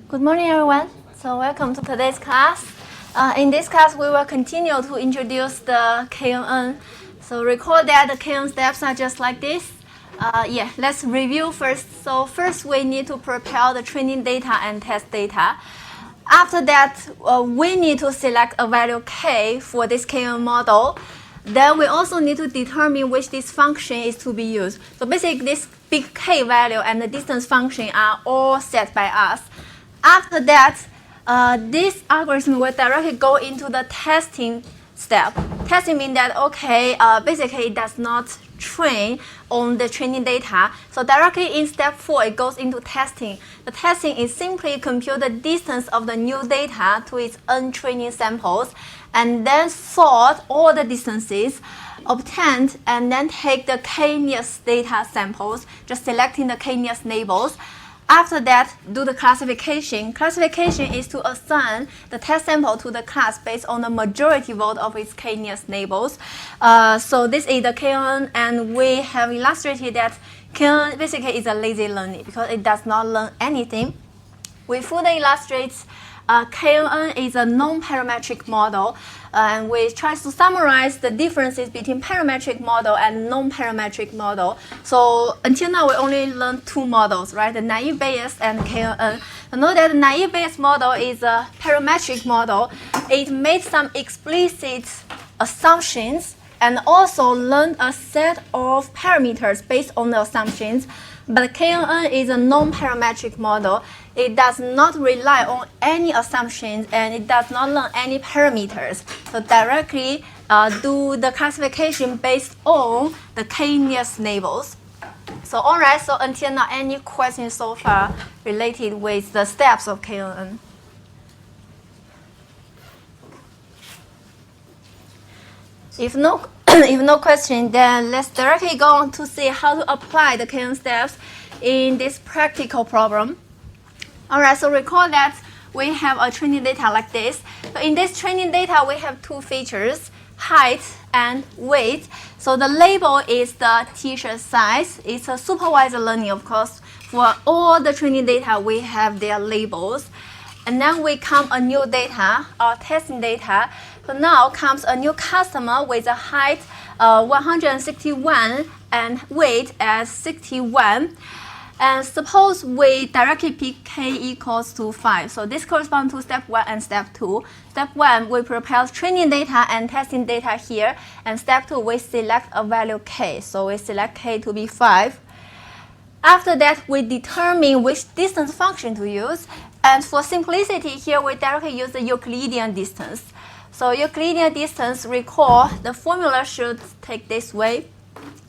Good morning, everyone. So welcome to today's class. In this class, we will continue to introduce the KNN. So recall that the KNN steps are just like this. Let's review first. So first, we need to prepare the training data and test data. After that, we need to select a value k for this KNN model. Then we also need to determine which this function is to be used. So basically, this big K value and the distance function are all set by us. After that, this algorithm will directly go into the testing step. Testing means that, basically it does not train on the training data. So directly in step 4, it goes into testing. The testing is simply compute the distance of the new data to its untraining samples, and then sort all the distances obtained, and then take the k-nearest data samples, just selecting the k-nearest neighbors. After that, do the classification. Classification is to assign the test sample to the class based on the majority vote of its k-nearest neighbors. So this is the KNN, and we have illustrated that KNN basically is a lazy learning because it does not learn anything. We further illustrate KNN is a non-parametric model, and we try to summarize the differences between parametric model and non-parametric model. So until now, we only learned two models, right? The naive Bayes and KNN. Note that the naive Bayes model is a parametric model. It made some explicit assumptions and also learned a set of parameters based on the assumptions. But KNN is a non-parametric model. It does not rely on any assumptions, and it does not learn any parameters. So directly do the classification based on the k-nearest neighbors. So alright, so until now, any questions so far related with the steps of KNN? If no question, then let's directly go on to see how to apply the KNN steps in this practical problem. Alright, so recall that we have a training data like this. So in this training data, we have two features, height and weight. So the label is the t-shirt size. It's a supervised learning, of course. For all the training data, we have their labels. And then we come a new data, our testing data. So now comes a new customer with a height 161 and weight as 61. And suppose we directly pick k equals to 5. So this corresponds to step 1 and step 2. Step 1, we prepare training data and testing data here. And step 2, we select a value k. So we select k to be 5. After that, we determine which distance function to use. And for simplicity here, we directly use the Euclidean distance. So Euclidean distance, recall, the formula should take this way.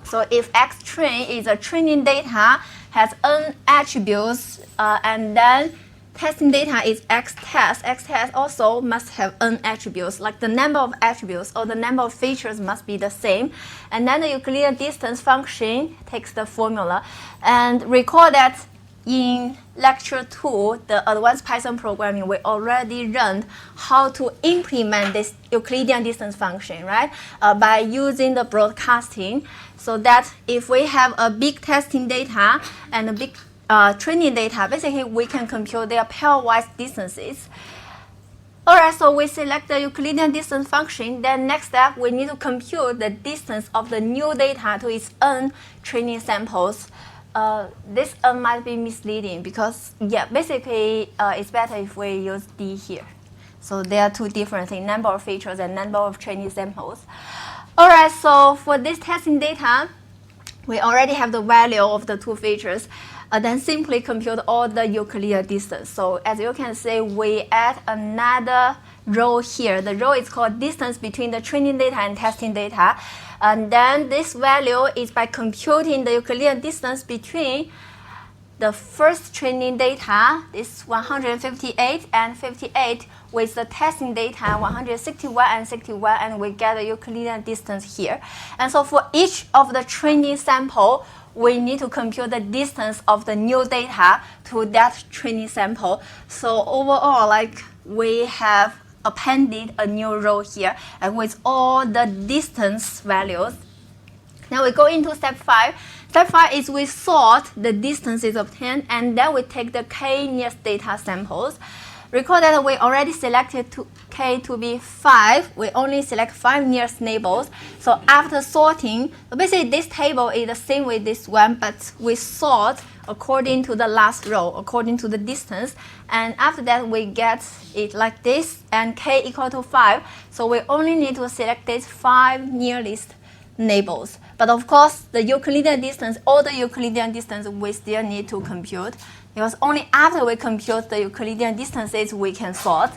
So if x train is a training data, has n attributes, and then testing data is x test. X test also must have n attributes, like the number of attributes or the number of features must be the same. And then the Euclidean distance function takes the formula. And recall that in lecture 2, the advanced Python programming, we already learned how to implement this Euclidean distance function, right? By using the broadcasting, so that if we have a big testing data and a big training data, basically we can compute their pairwise distances. Alright, so we select the Euclidean distance function. Then next step, we need to compute the distance of the new data to its n training samples. This might be misleading because, basically it's better if we use D here. So there are two different things, number of features and number of training samples. Alright, so for this testing data, we already have the value of the two features. Then simply compute all the Euclidean distance. So as you can see, we add another row here. The row is called distance between the training data and testing data. And then this value is by computing the Euclidean distance between the first training data, this 158 and 58, with the testing data 161 and 61, and we get the Euclidean distance here. And so for each of the training sample, we need to compute the distance of the new data to that training sample. So overall, we have appended a new row here, and with all the distance values. Now we go into step 5. Step 5 is we sort the distances obtained, and then we take the k nearest data samples. Recall that we already selected k to be 5. We only select 5 nearest neighbors. So after sorting, basically this table is the same with this one, but we sort according to the last row, according to the distance. And after that, we get it like this, and k equal to 5. So we only need to select these 5 nearest neighbors. But of course, the Euclidean distance, all the Euclidean distance, we still need to compute, because only after we compute the Euclidean distances, we can sort.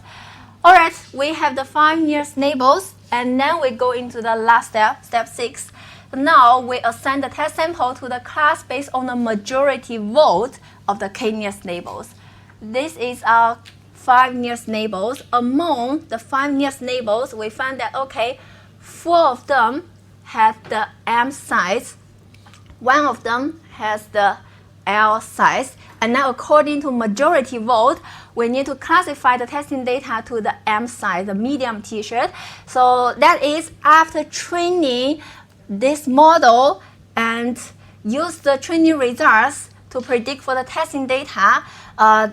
All right, we have the 5 nearest neighbors, and then we go into the last step, step 6. Now we assign the test sample to the class based on the majority vote of the k nearest neighbors. This is our 5 nearest neighbors. Among the 5 nearest neighbors, we find that, okay, 4 of them have the M size, 1 of them has the L size, and now according to majority vote, we need to classify the testing data to the M size, the medium t-shirt. So that is after training this model and use the training results to predict for the testing data, our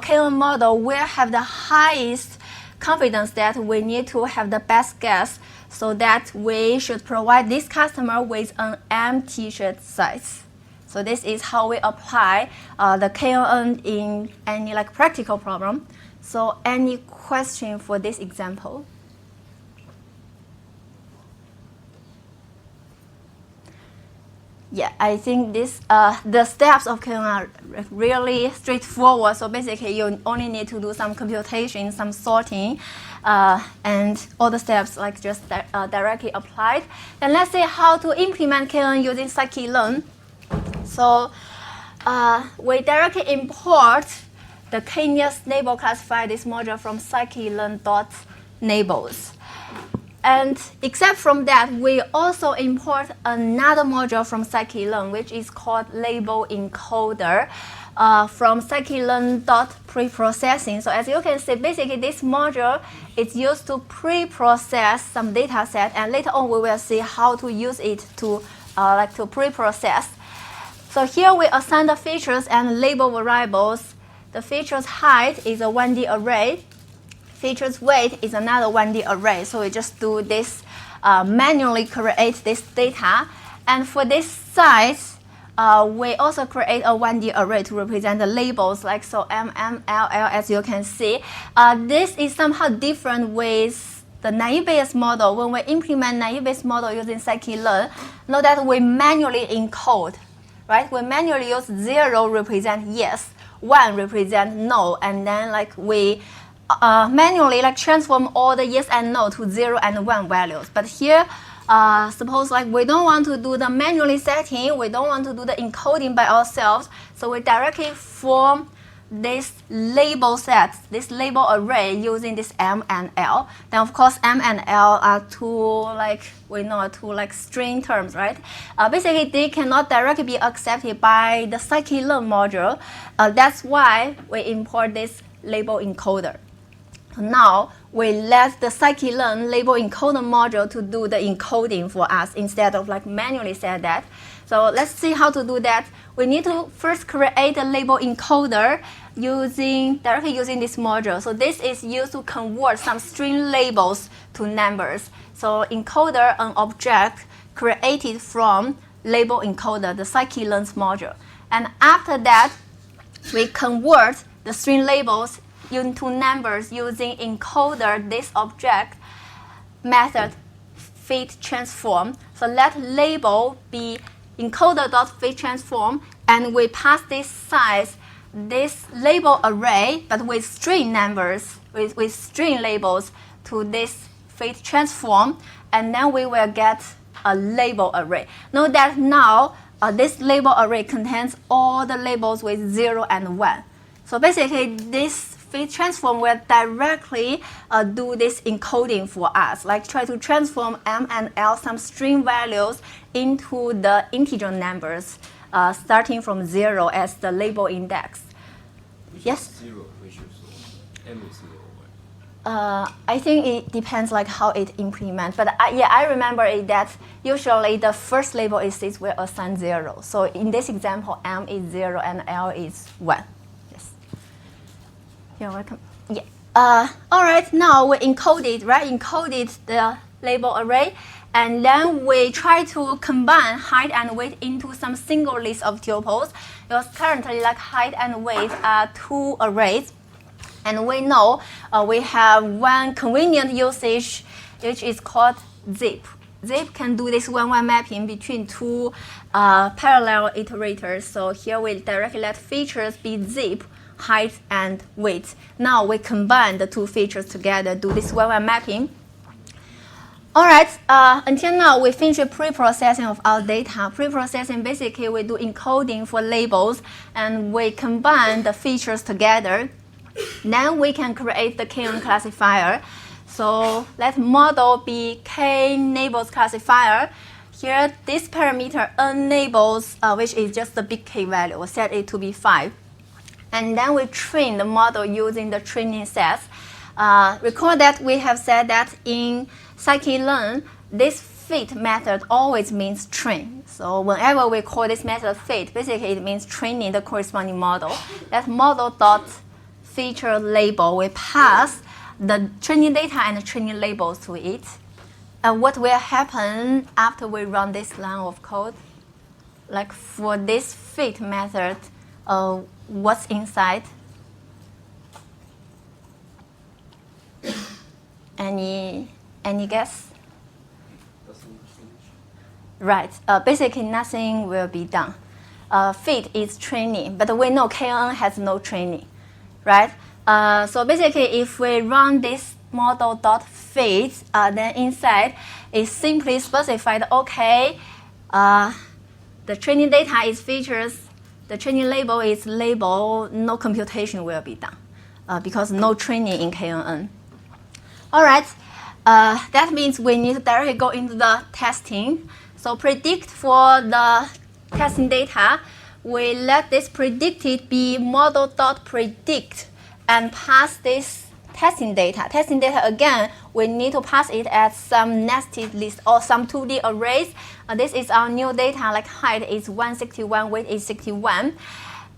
KN model will have the highest confidence that we need to have the best guess, so that we should provide this customer with an M t-shirt size. So this is how we apply the KNN in any practical problem. So any question for this example? Yeah, I think this the steps of KNN are really straightforward. So basically, you only need to do some computation, some sorting, and all the steps just directly applied. And let's see how to implement KNN using scikit-learn. So we directly import the k nearest neighbor classifier, this module from scikit-learn.neighbors. And except from that, we also import another module from scikit-learn, which is called label encoder, from scikit-learn.preprocessing. So as you can see, basically this module is used to pre-process some data set, and later on we will see how to use it to pre-process. So here we assign the features and label variables. The features height is a 1D array. Features weight is another 1D array. So we just do this, manually create this data. And for this size, we also create a 1D array to represent the labels, so M, M, L, L, as you can see. This is somehow different with the naive-Bayes model. When we implement naive-Bayes model using scikit-learn, note that we manually encode, right? We manually use 0 represent yes, 1 represent no, and then we manually transform all the yes and no to 0 and 1 values. But here, suppose we don't want to do the manually setting, we don't want to do the encoding by ourselves, so we directly form this label set, this label array using this M and L. Then of course M and L are two we know two string terms, right? Basically they cannot directly be accepted by the scikit-learn module. That's why we import this label encoder. Now we let the scikit-learn label encoder module to do the encoding for us instead of manually set that. So let's see how to do that. We need to first create a label encoder directly using this module. So this is used to convert some string labels to numbers. So encoder an object created from label encoder, the scikit-learn's module. And after that, we convert the string labels into numbers using encoder this object method fit transform. So let label be encoder.fit transform, and we pass this size, this label array, but with string numbers, with string labels to this fit transform, and then we will get a label array. Note that now this label array contains all the labels with 0 and 1. So basically this fit transform will directly do this encoding for us, try to transform M and L, some string values, into the integer numbers, starting from 0 as the label index. Yes? 0 which is M is 0, I think it depends like how it implements. But I remember it that usually the first label is this will assign 0. So in this example, M is 0 and L is 1. Yes. You're welcome. Yeah. All right. Now we encoded, right? Encoded the label array, and then we try to combine height and weight into some single list of tuples. Because currently, like height and weight are 2 arrays. And we know we have one convenient usage, which is called zip. Zip can do this one-one mapping between 2 parallel iterators. So here we directly let features be zip, height, and weight. Now we combine the 2 features together, do this one-one mapping. All right, until now, we finished pre-processing of our data. Pre-processing, basically, we do encoding for labels, and we combine the features together. Then we can create the KN classifier. So let model be K neighbors classifier. Here, this parameter N neighbors, which is just the big K value, we'll set it to be 5. And then we train the model using the training sets. Recall that we have said that in scikit-learn, this fit method always means train. So whenever we call this method fit, basically it means training the corresponding model. That model dot feature label, we pass the training data and the training labels to it. And what will happen after we run this line of code? Like for this fit method, what's inside? Any guess? Right. Basically, nothing will be done. Fit is training, but we know KN has no training. Right? So basically, if we run this model.fit, then inside it simply specified, okay, the training data is features, the training label is label, no computation will be done because no training in KNN. All right, that means we need to directly go into the testing. So predict for the testing data. We let this predicted be model.predict and pass this testing data. Testing data, again, we need to pass it as some nested list or some 2D arrays. This is our new data, like height is 161, weight is 61.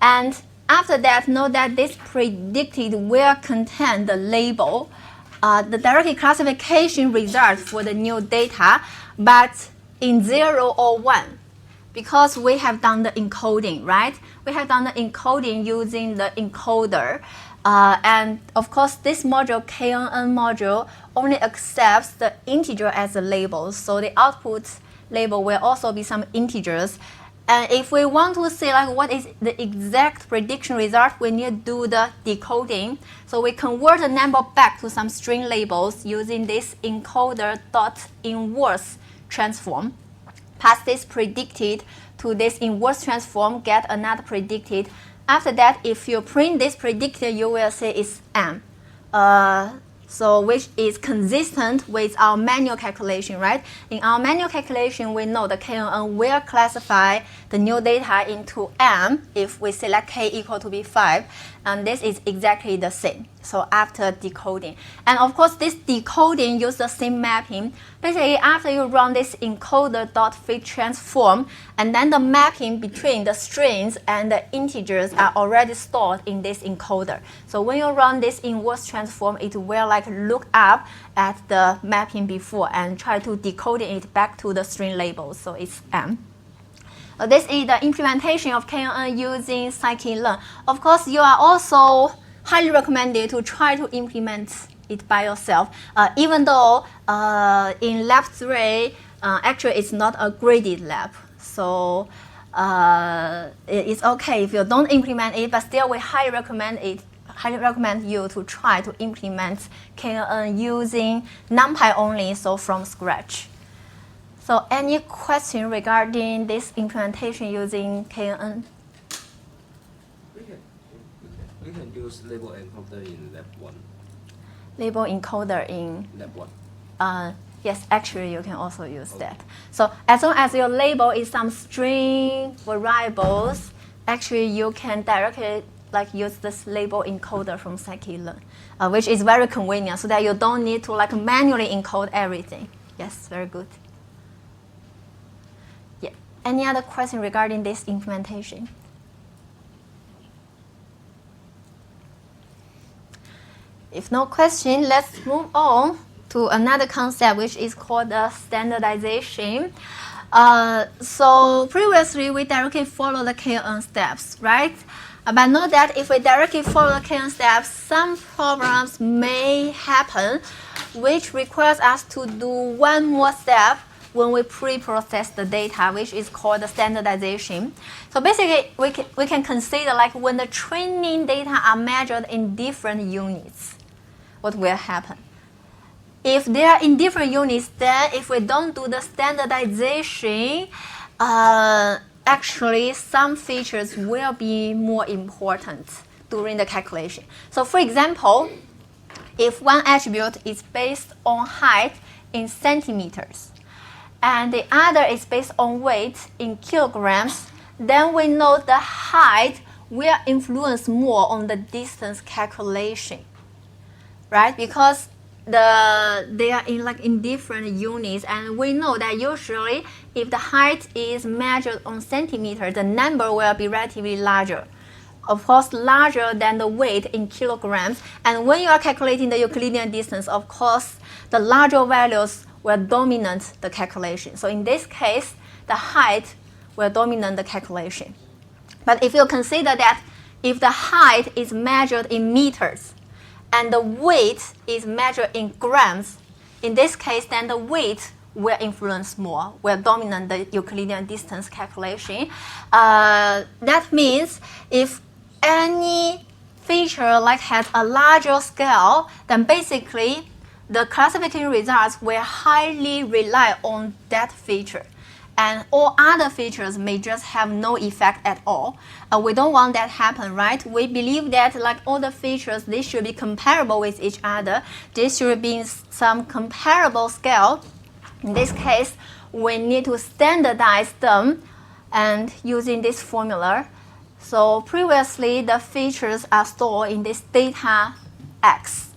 And after that, note that this predicted will contain the label, the direct classification result for the new data, but in 0 or 1. Because we have done the encoding, right? We have done the encoding using the encoder. And of course, this module, KNN module, only accepts the integer as a label. So the output label will also be some integers. And if we want to see like what is the exact prediction result, we need to do the decoding. So we convert the number back to some string labels using this encoder.inverse transform. Pass this predicted to this inverse transform, get another predicted. After that, if you print this predicted, you will see it's M. So which is consistent with our manual calculation, right? In our manual calculation, we know the KNN will classify the new data into M if we select K equal to be 5. And this is exactly the same. So after decoding. And of course, this decoding uses the same mapping. Basically, after you run this encoder.fit transform, and then the mapping between the strings and the integers are already stored in this encoder. So when you run this inverse transform, it will like look up at the mapping before and try to decode it back to the string label. So it's M. This is the implementation of KNN using scikit-learn. Of course, you are also highly recommended to try to implement it by yourself, even though in lab 3, actually it's not a graded lab. So it's okay if you don't implement it, but still we highly recommend you to try to implement KNN using NumPy only, so from scratch. So any question regarding this implementation using KNN? We can use label encoder in lab 1. Label encoder in lab 1. Yes, actually you can also use that. So as long as your label is some string variables, actually you can directly like use this label encoder from scikit-learn, which is very convenient so that you don't need to like manually encode everything. Yes, very good. Yeah. Any other question regarding this implementation? If no question, let's move on to another concept, which is called standardization. So previously, we directly follow the KN steps, right? But note that if we directly follow the KN steps, some problems may happen, which requires us to do one more step when we pre-process the data, which is called the standardization. So basically, we can consider like when the training data are measured in different units, what will happen? If they are in different units, then if we don't do the standardization, actually some features will be more important during the calculation. So for example, if one attribute is based on height in centimeters, and the other is based on weight in kilograms, then we know the height will influence more on the distance calculation, right? Because they are in different units, and we know that usually if the height is measured on centimeter, the number will be relatively larger. Of course, larger than the weight in kilograms. And when you are calculating the Euclidean distance, of course, the larger values will dominate the calculation. So in this case, the height will dominate the calculation. But if you consider that if the height is measured in meters and the weight is measured in grams, in this case, then the weight will influence more, will dominate the Euclidean distance calculation. That means if any feature like has a larger scale, then basically the classification results will highly rely on that feature. And all other features may just have no effect at all. We don't want that to happen, right? We believe that like all the features, they should be comparable with each other. They should be in some comparable scale. In this case, we need to standardize them and using this formula. So previously, the features are stored in this data X.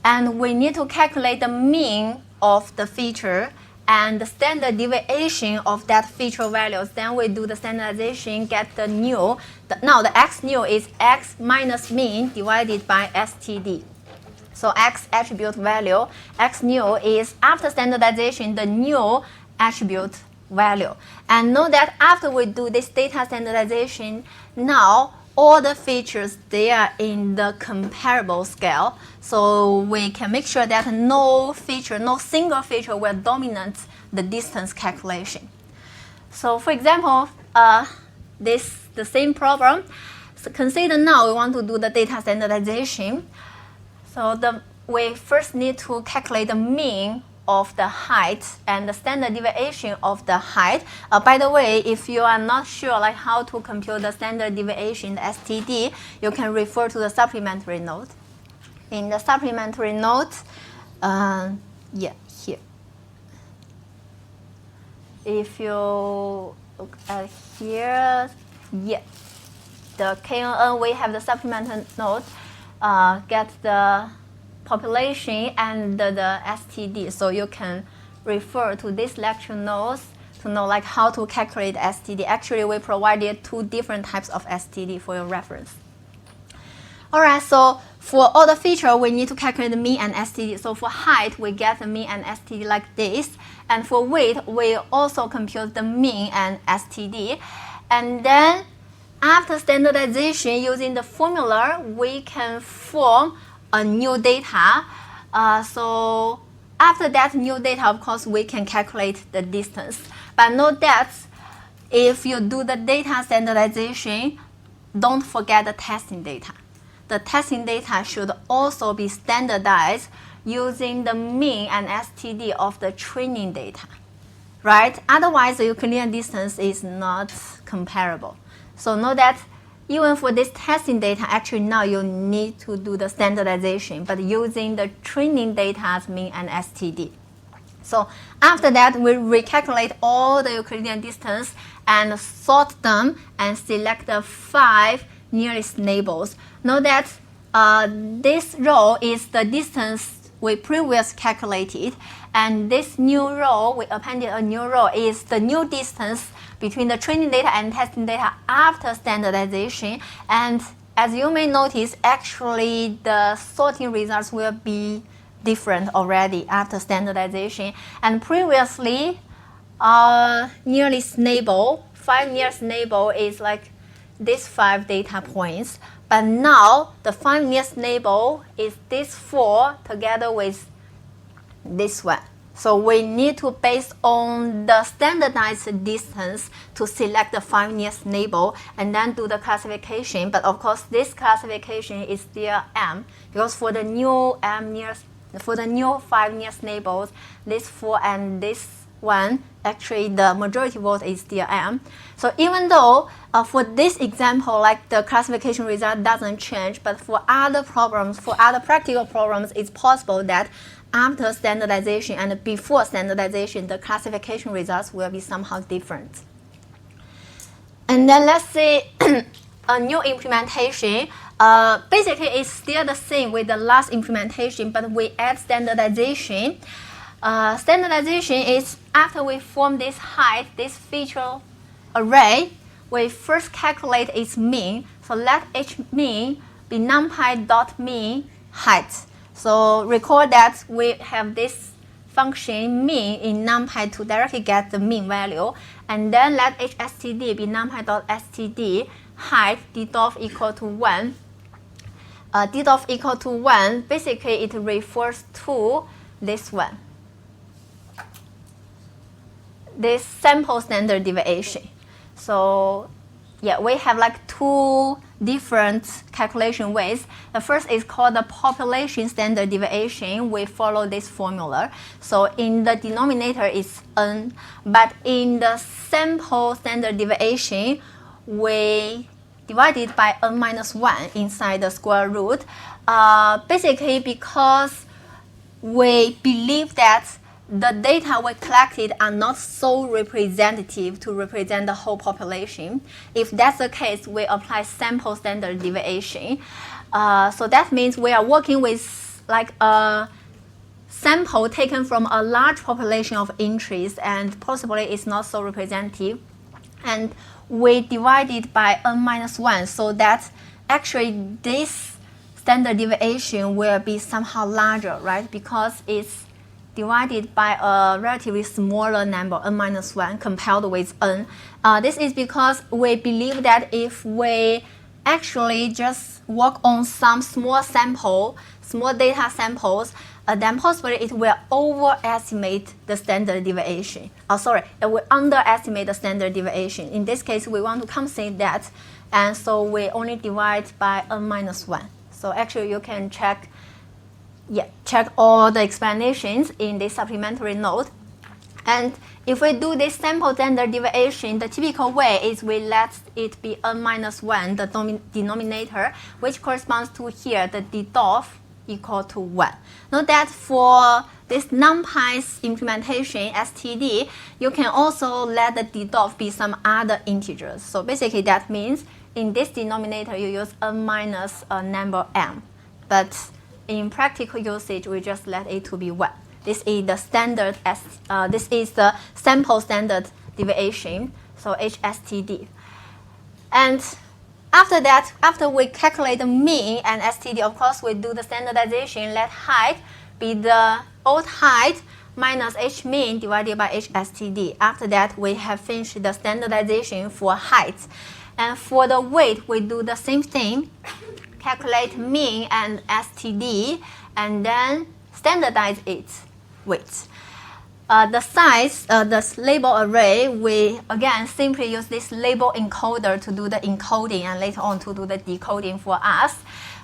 And we need to calculate the mean of the feature and the standard deviation of that feature values. Then we do the standardization, get the nu. Now the x nu is x minus mean divided by std. So x attribute value, x nu is after standardization, the new attribute value. And note that after we do this data standardization, now all the features, they are in the comparable scale. So we can make sure that no single feature will dominate the distance calculation. So for example, the same problem. So consider now we want to do the data standardization. So we first need to calculate the mean of the height and the standard deviation of the height. By the way, if you are not sure like how to compute the standard deviation, the STD, you can refer to the supplementary note. In the supplementary note, here. If you look at here, the KNN, we have the supplementary note, get the population and the STD. So you can refer to this lecture notes to know like how to calculate STD. Actually, we provided 2 different types of STD for your reference. All right, so for all the features, we need to calculate the mean and STD. So for height, we get the mean and STD like this. And for weight, we also compute the mean and STD. And then after standardization, using the formula, we can form a new data. So after that new data, of course, we can calculate the distance. But note that if you do the data standardization, don't forget the testing data. The testing data should also be standardized using the mean and STD of the training data, right? Otherwise, the Euclidean distance is not comparable. So note that even for this testing data, actually now you need to do the standardization, but using the training data's mean and STD. So after that, we recalculate all the Euclidean distance and sort them and select the 5 nearest neighbors. Note that this row is the distance we previously calculated, and this new row, we appended a new row, is the new distance between the training data and testing data after standardization. And as you may notice, actually the sorting results will be different already after standardization. And previously, our nearest neighbor, 5 nearest neighbor is like these 5 data points. But now the 5 nearest neighbor is these 4 together with this one. So we need to base on the standardized distance to select the 5 nearest neighbor and then do the classification. But of course, this classification is still M, because for the new 5 nearest neighbors, this 4 and this 1, actually the majority vote is still M. So even though for this example, like the classification result doesn't change, but for other problems, for other practical problems, it's possible that after standardization and before standardization, the classification results will be somehow different. And then let's say a new implementation. Basically, it's still the same with the last implementation, but we add standardization. Standardization is after we form this height, this feature array, we first calculate its mean. So let h mean be numpy dot mean height. So recall that we have this function mean in numpy to directly get the mean value, and then let hstd be numpy.std height d-doff equal to 1. D-doff equal to 1, basically it refers to this one, this sample standard deviation. So yeah, we have like 2 different calculation ways. The first is called the population standard deviation. We follow this formula. So in the denominator is n, but in the sample standard deviation, we divide it by n minus 1 inside the square root. Basically because we believe that the data we collected are not so representative to represent the whole population. If that's the case, we apply sample standard deviation. So that means we are working with like a sample taken from a large population of interest, and possibly it's not so representative. And we divide it by n minus 1, so that actually this standard deviation will be somehow larger, right? Because it's divided by a relatively smaller number, n minus 1, compared with n. This is because we believe that if we actually just work on some small data samples, then possibly it will overestimate the standard deviation. It will underestimate the standard deviation. In this case, we want to compensate that, and so we only divide by n minus 1. So actually, you can check all the explanations in this supplementary note. And if we do this sample standard deviation, the typical way is we let it be n minus 1, the denominator, which corresponds to here, the d-doff equal to 1. Note that for this numpy's implementation, std, you can also let the d-doff be some other integers. So basically that means in this denominator, you use n minus a number m. But in practical usage, we just let it to be 1. This is the standard this is the sample standard deviation, so HSTD. And after that, after we calculate the mean and STD, of course, we do the standardization. Let height be the old height minus h mean divided by HSTD. After that, we have finished the standardization for height. And for the weight, we do the same thing. Calculate mean and STD, and then standardize its weight. The size, the label array, we again simply use this label encoder to do the encoding and later on to do the decoding for us.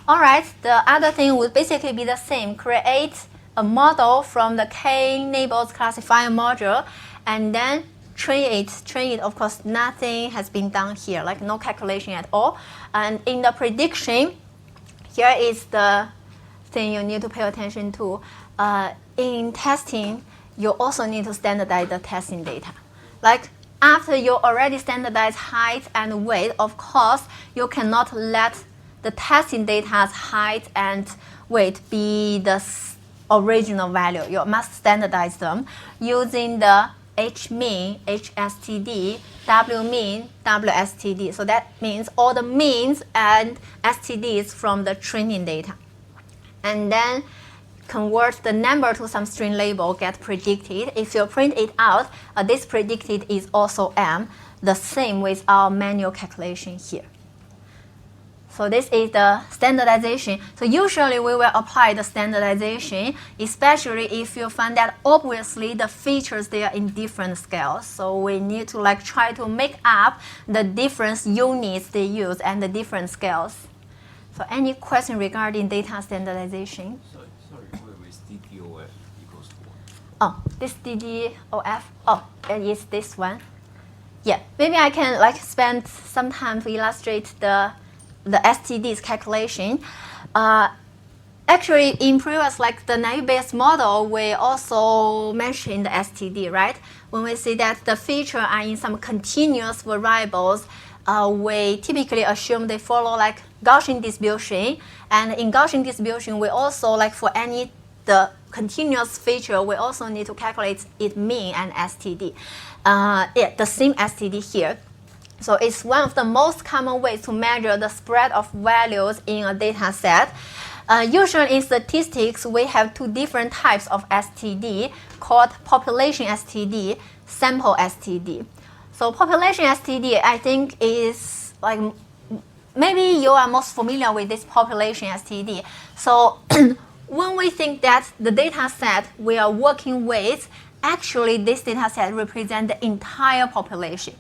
Alright, the other thing would basically be the same. Create a model from the k-neighbors classifier module and then train it. Train it, of course, nothing has been done here, like no calculation at all. And in the prediction, here is the thing you need to pay attention to. In testing, you also need to standardize the testing data. Like after you already standardize height and weight, of course, you cannot let the testing data's height and weight be the original value. You must standardize them using the H-mean, HSTD, W-mean, WSTD. So that means all the means and STDs from the training data. And then convert the number to some string label, get predicted. If you print it out, this predicted is also M, the same with our manual calculation here. So this is the standardization. So usually we will apply the standardization, especially if you find that obviously the features they are in different scales. So we need to try to make up the different units they use and the different scales. So any question regarding data standardization? Sorry, where is DDOF equals to 1? Oh, this DDOF, it is this one. Yeah, maybe I can spend some time to illustrate the STD's calculation. Actually, in previous, the naive-based model, we also mentioned the STD, right? When we see that the features are in some continuous variables, we typically assume they follow Gaussian distribution. And in Gaussian distribution, we also, for the continuous feature, we also need to calculate its mean and STD. The same STD here. So it's one of the most common ways to measure the spread of values in a data set. Usually in statistics, we have two different types of STD called population STD, sample STD. So population STD, I think, is maybe you are most familiar with this population STD. So when we think that the data set we are working with, actually this data set represents the entire population.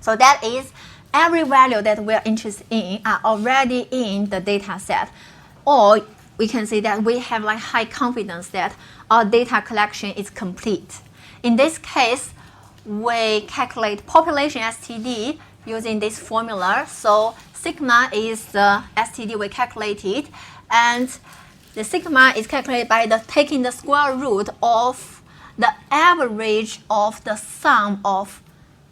So that is every value that we are interested in are already in the data set. Or we can say that we have high confidence that our data collection is complete. In this case, we calculate population STD using this formula. So sigma is the STD we calculated, and the sigma is calculated by taking the square root of the average of the sum of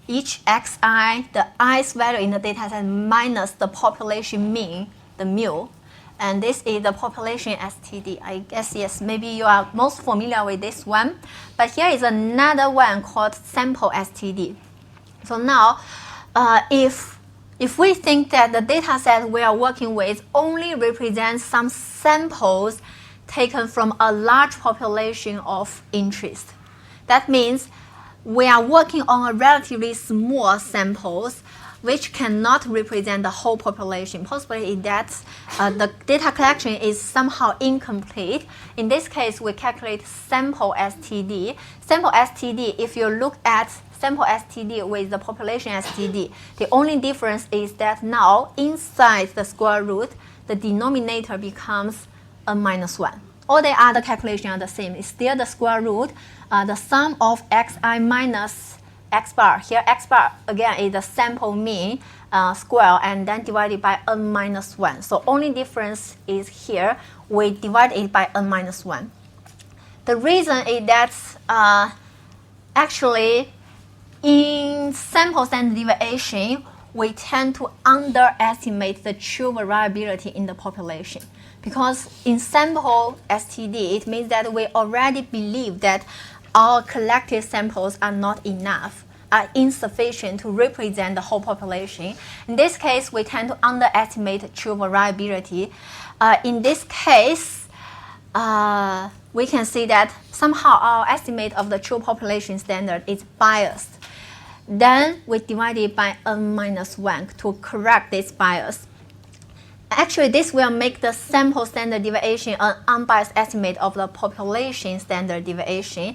each xi, the i's value in the data set, minus the population mean, the mu. And this is the population STD. I guess, yes, maybe you are most familiar with this one. But here is another one called sample STD. So now, if we think that the data set we are working with only represents some samples taken from a large population of interest, that means we are working on a relatively small samples which cannot represent the whole population. Possibly that the data collection is somehow incomplete. In this case, we calculate sample STD. Sample STD, if you look at sample STD with the population STD, the only difference is that now inside the square root, the denominator becomes a -1. All the other calculations are the same. It's still the square root. The sum of xi minus x bar. Here x bar, again, is the sample mean square and then divided by n-1. So only difference is here. We divide it by n-1. The reason is that actually in sample standard deviation, we tend to underestimate the true variability in the population. Because in sample STD, it means that we already believe that our collected samples are not enough, are insufficient to represent the whole population. In this case, we tend to underestimate true variability. In this case, we can see that somehow our estimate of the true population standard is biased. Then we divide it by n-1 to correct this bias. Actually, this will make the sample standard deviation an unbiased estimate of the population standard deviation.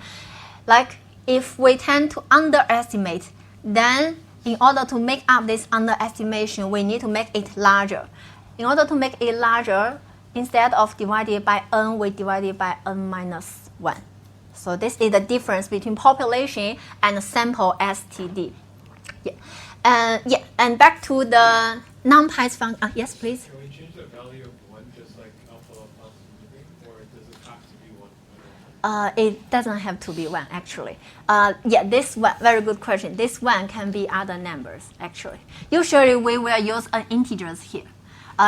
If we tend to underestimate, then in order to make up this underestimation, we need to make it larger. In order to make it larger, instead of dividing by n, we divide it by n-1. So this is the difference between population and sample STD. And back to the non-Python function. Yes, please. Can we change the value of 1 just like alpha plus moving, or does it have to be 1? It doesn't have to be 1, actually. Yeah, this one, very good question. This one can be other numbers, actually. Usually, we will use integers here.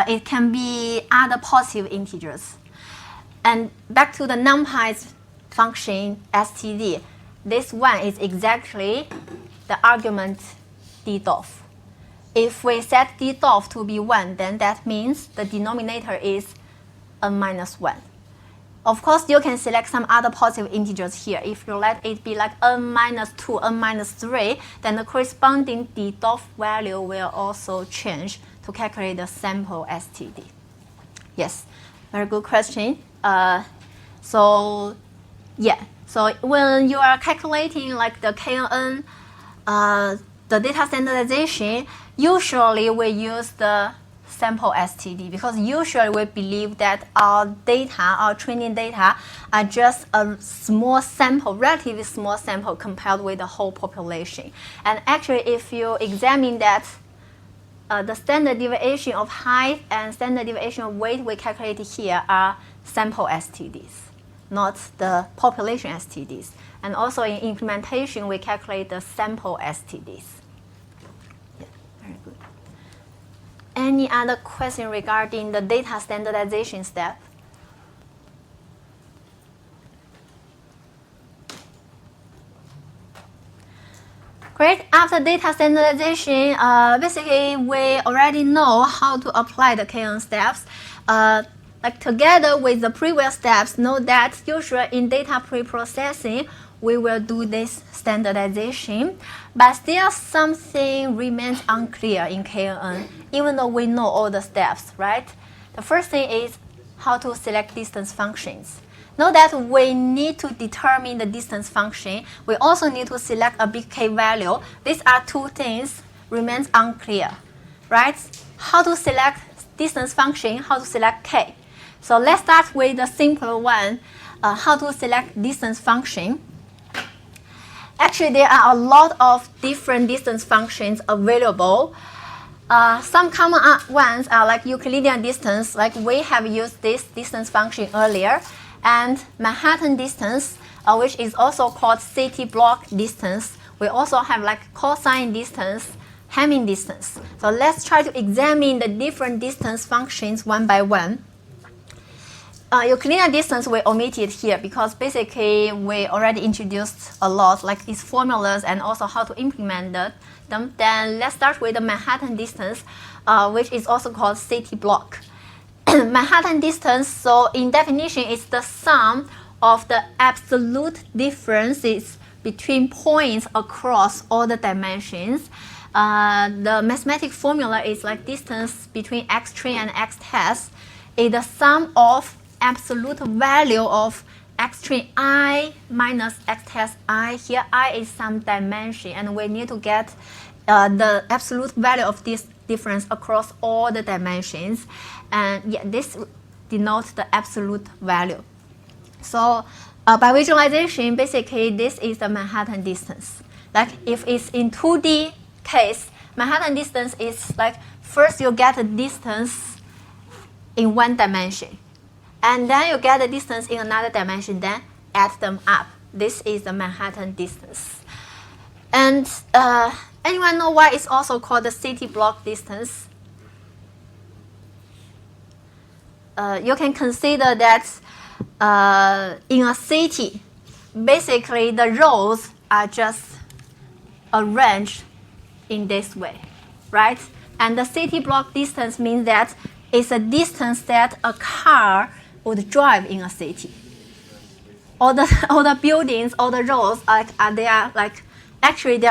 It can be other positive integers. And back to the numpy function std, this one is exactly the argument ddof. If we set ddof to be 1, then that means the denominator is n minus 1. Of course, you can select some other positive integers here. If you let it be like n minus 2, n minus 3, then the corresponding ddof value will also change to calculate the sample std. Yes, very good question. So when you are calculating like the KNN, the data standardization, usually we use the sample std because usually we believe that our data, our training data, are just a small sample, relatively small sample compared with the whole population. And actually, if you examine that, the standard deviation of height and standard deviation of weight we calculated here are sample stds, not the population stds. And also in implementation, we calculate the sample stds. Yeah, very good. Any other question regarding the data standardization step? Great. After data standardization, basically we already know how to apply the KN steps. Like together with the previous steps, know that usually in data pre-processing, we will do this standardization, but still something remains unclear in KNN, even though we know all the steps, right? The first thing is how to select distance functions. Know that we need to determine the distance function. We also need to select a big K value. These are two things remains unclear, right? How to select distance function, how to select K. So let's start with the simpler one, how to select distance function. Actually, there are a lot of different distance functions available. Some common ones are like Euclidean distance, like we have used this distance function earlier, and Manhattan distance, which is also called city block distance. We also have like cosine distance, Hamming distance. So let's try to examine the different distance functions one by one. Euclidean distance we omitted here because basically we already introduced a lot, like its formulas and also how to implement them. Then let's start with the Manhattan distance, which is also called city block. Manhattan distance, so in definition, it's the sum of the absolute differences between points across all the dimensions. The mathematical formula is like distance between x train and x test is the sum of absolute value of x train I minus x test I. Here I is some dimension, and we need to get the absolute value of this difference across all the dimensions. And yeah, this denotes the absolute value. So by visualization, basically this is the Manhattan distance. Like if it's in 2D case, Manhattan distance is like first you get a distance in one dimension, and then you get the distance in another dimension, then add them up. This is the Manhattan distance. And anyone know why it's also called the city block distance? You can consider that in a city, basically the roads are just arranged in this way, right? And the city block distance means that it's a distance that a car would drive in a city. All the buildings, all the roads they're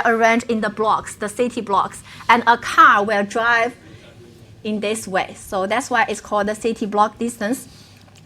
arranged in the blocks, the city blocks, and a car will drive in this way. So that's why it's called the city block distance.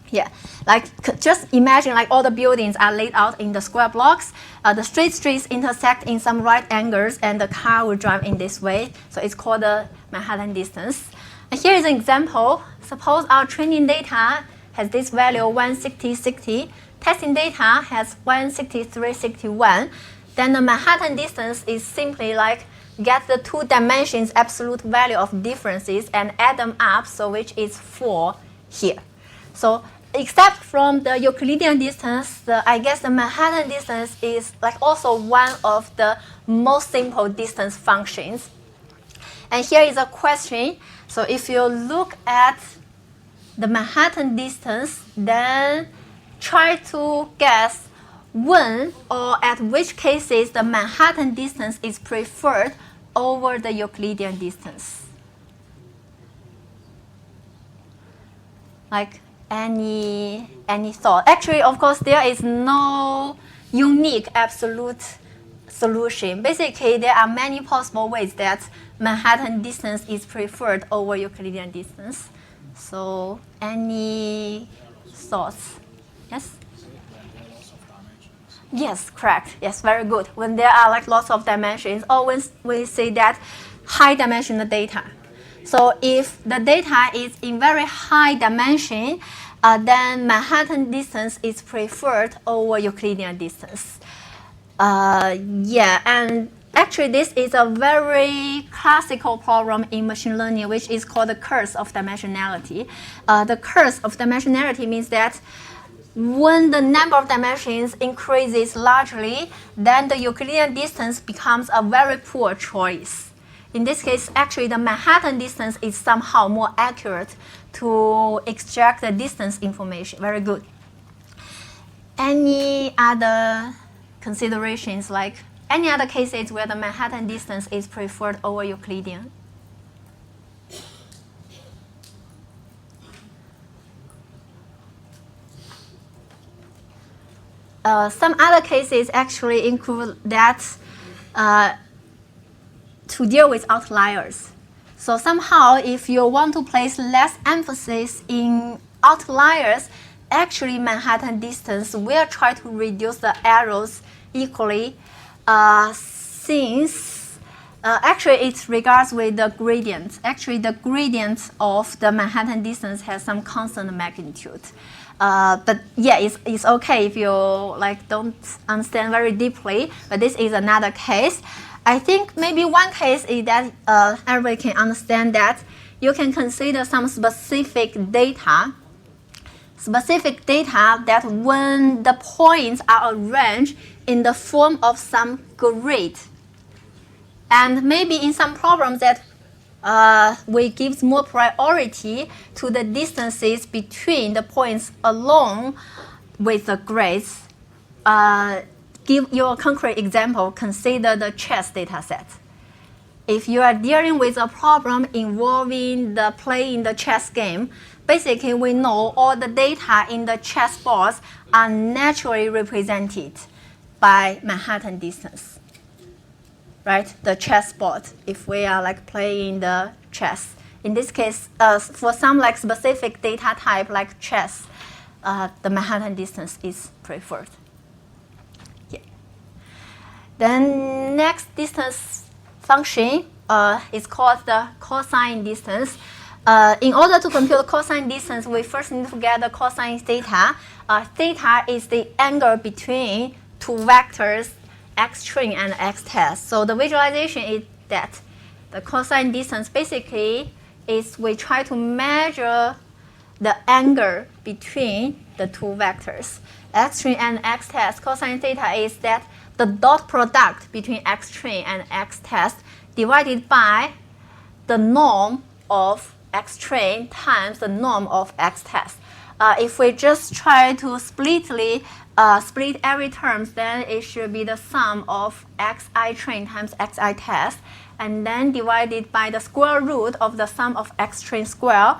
Yeah, like just imagine like all the buildings are laid out in the square blocks. The streets intersect in some right angles, and the car will drive in this way. So it's called the Manhattan distance. And here is an example. Suppose our training data has this value 160, 60. Testing data has 163, 61. Then the Manhattan distance is simply like get the two dimensions absolute value of differences and add them up, so which is 4 here. So except from the Euclidean distance, I guess the Manhattan distance is like also one of the most simple distance functions. And here is a question. So if you look at the Manhattan distance, then try to guess when or at which cases the Manhattan distance is preferred over the Euclidean distance. Like any thought? Actually, of course, there is no unique absolute solution. Basically, there are many possible ways that Manhattan distance is preferred over Euclidean distance. So, any thoughts? Yes? Yes, correct. Yes, very good. When there are like lots of dimensions, or when we say that high dimensional data. So if the data is in very high dimension, then Manhattan distance is preferred over Euclidean distance. Yeah, and actually this is a very classical problem in machine learning, which is called the curse of dimensionality. The curse of dimensionality means that when the number of dimensions increases largely, then the Euclidean distance becomes a very poor choice. In this case, actually, the Manhattan distance is somehow more accurate to extract the distance information. Very good. Any other considerations, like any other cases where the Manhattan distance is preferred over Euclidean? Some other cases actually include that to deal with outliers. So somehow, if you want to place less emphasis in outliers, actually Manhattan distance will try to reduce the errors equally, since actually it regards with the gradient. Actually, the gradient of the Manhattan distance has some constant magnitude. But yeah, it's okay if you like don't understand very deeply. But this is another case. I think maybe one case is that everybody can understand that you can consider some specific data that when the points are arranged in the form of some grid. And maybe in some problems that we give more priority to the distances between the points along with the grids. Give you a concrete example, consider the chess data set. If you are dealing with a problem involving the play in the chess game, basically we know all the data in the chess boards are naturally represented by Manhattan distance. Right? The chess board, if we are like playing the chess. In this case, for some like specific data type like chess, the Manhattan distance is preferred. Then next distance function is called the cosine distance. In order to compute the cosine distance, we first need to get the cosine theta. Theta is the angle between two vectors, x string and x test. So the visualization is that the cosine distance basically is we try to measure the angle between the two vectors, x string and x test. Cosine theta is that the dot product between x string and x test divided by the norm of x string times the norm of x test. If we just try to split every term, then it should be the sum of xi train times xi test, and then divided by the square root of the sum of x train square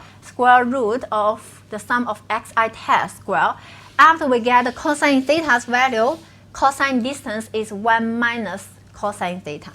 root of the sum of xi test square. After we get the cosine theta's value, cosine distance is 1 minus cosine theta.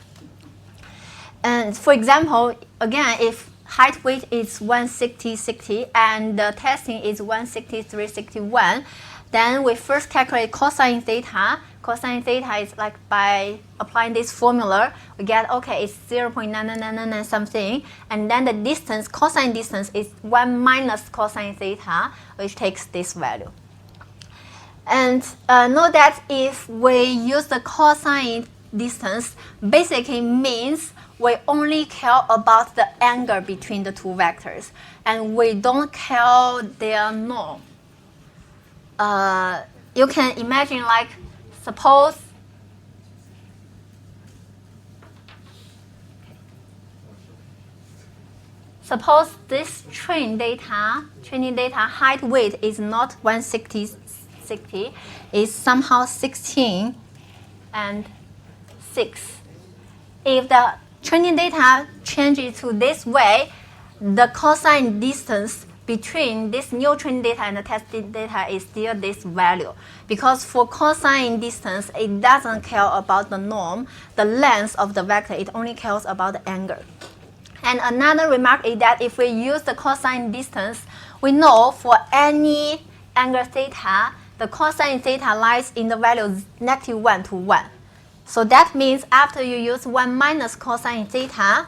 And for example, again, if height weight is 160, and the testing is 163, then we first calculate cosine theta. Cosine theta is like by applying this formula, we get, okay, it's 0.9999 something. And then the distance, cosine distance is 1 minus cosine theta, which takes this value. And note that if we use the cosine distance, basically means we only care about the angle between the two vectors, and we don't care their norm. you can imagine like suppose this training data height weight is not 160, is somehow 16 and 6. If the training data changes to this way, the cosine distance between this new training data and the tested data is still this value. Because for cosine distance, it doesn't care about the norm, the length of the vector, it only cares about the angle. And another remark is that if we use the cosine distance, we know for any angle theta, the cosine theta lies in the value -1 to 1. So that means after you use 1 minus cosine theta,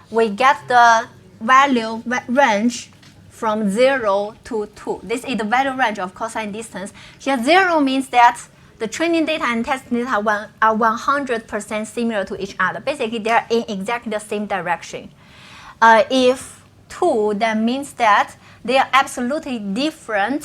we get the value range from 0 to 2. This is the value range of cosine distance. Here 0 means that the training data and testing data are 100% similar to each other. Basically, they are in exactly the same direction. If 2, that means that they are absolutely different,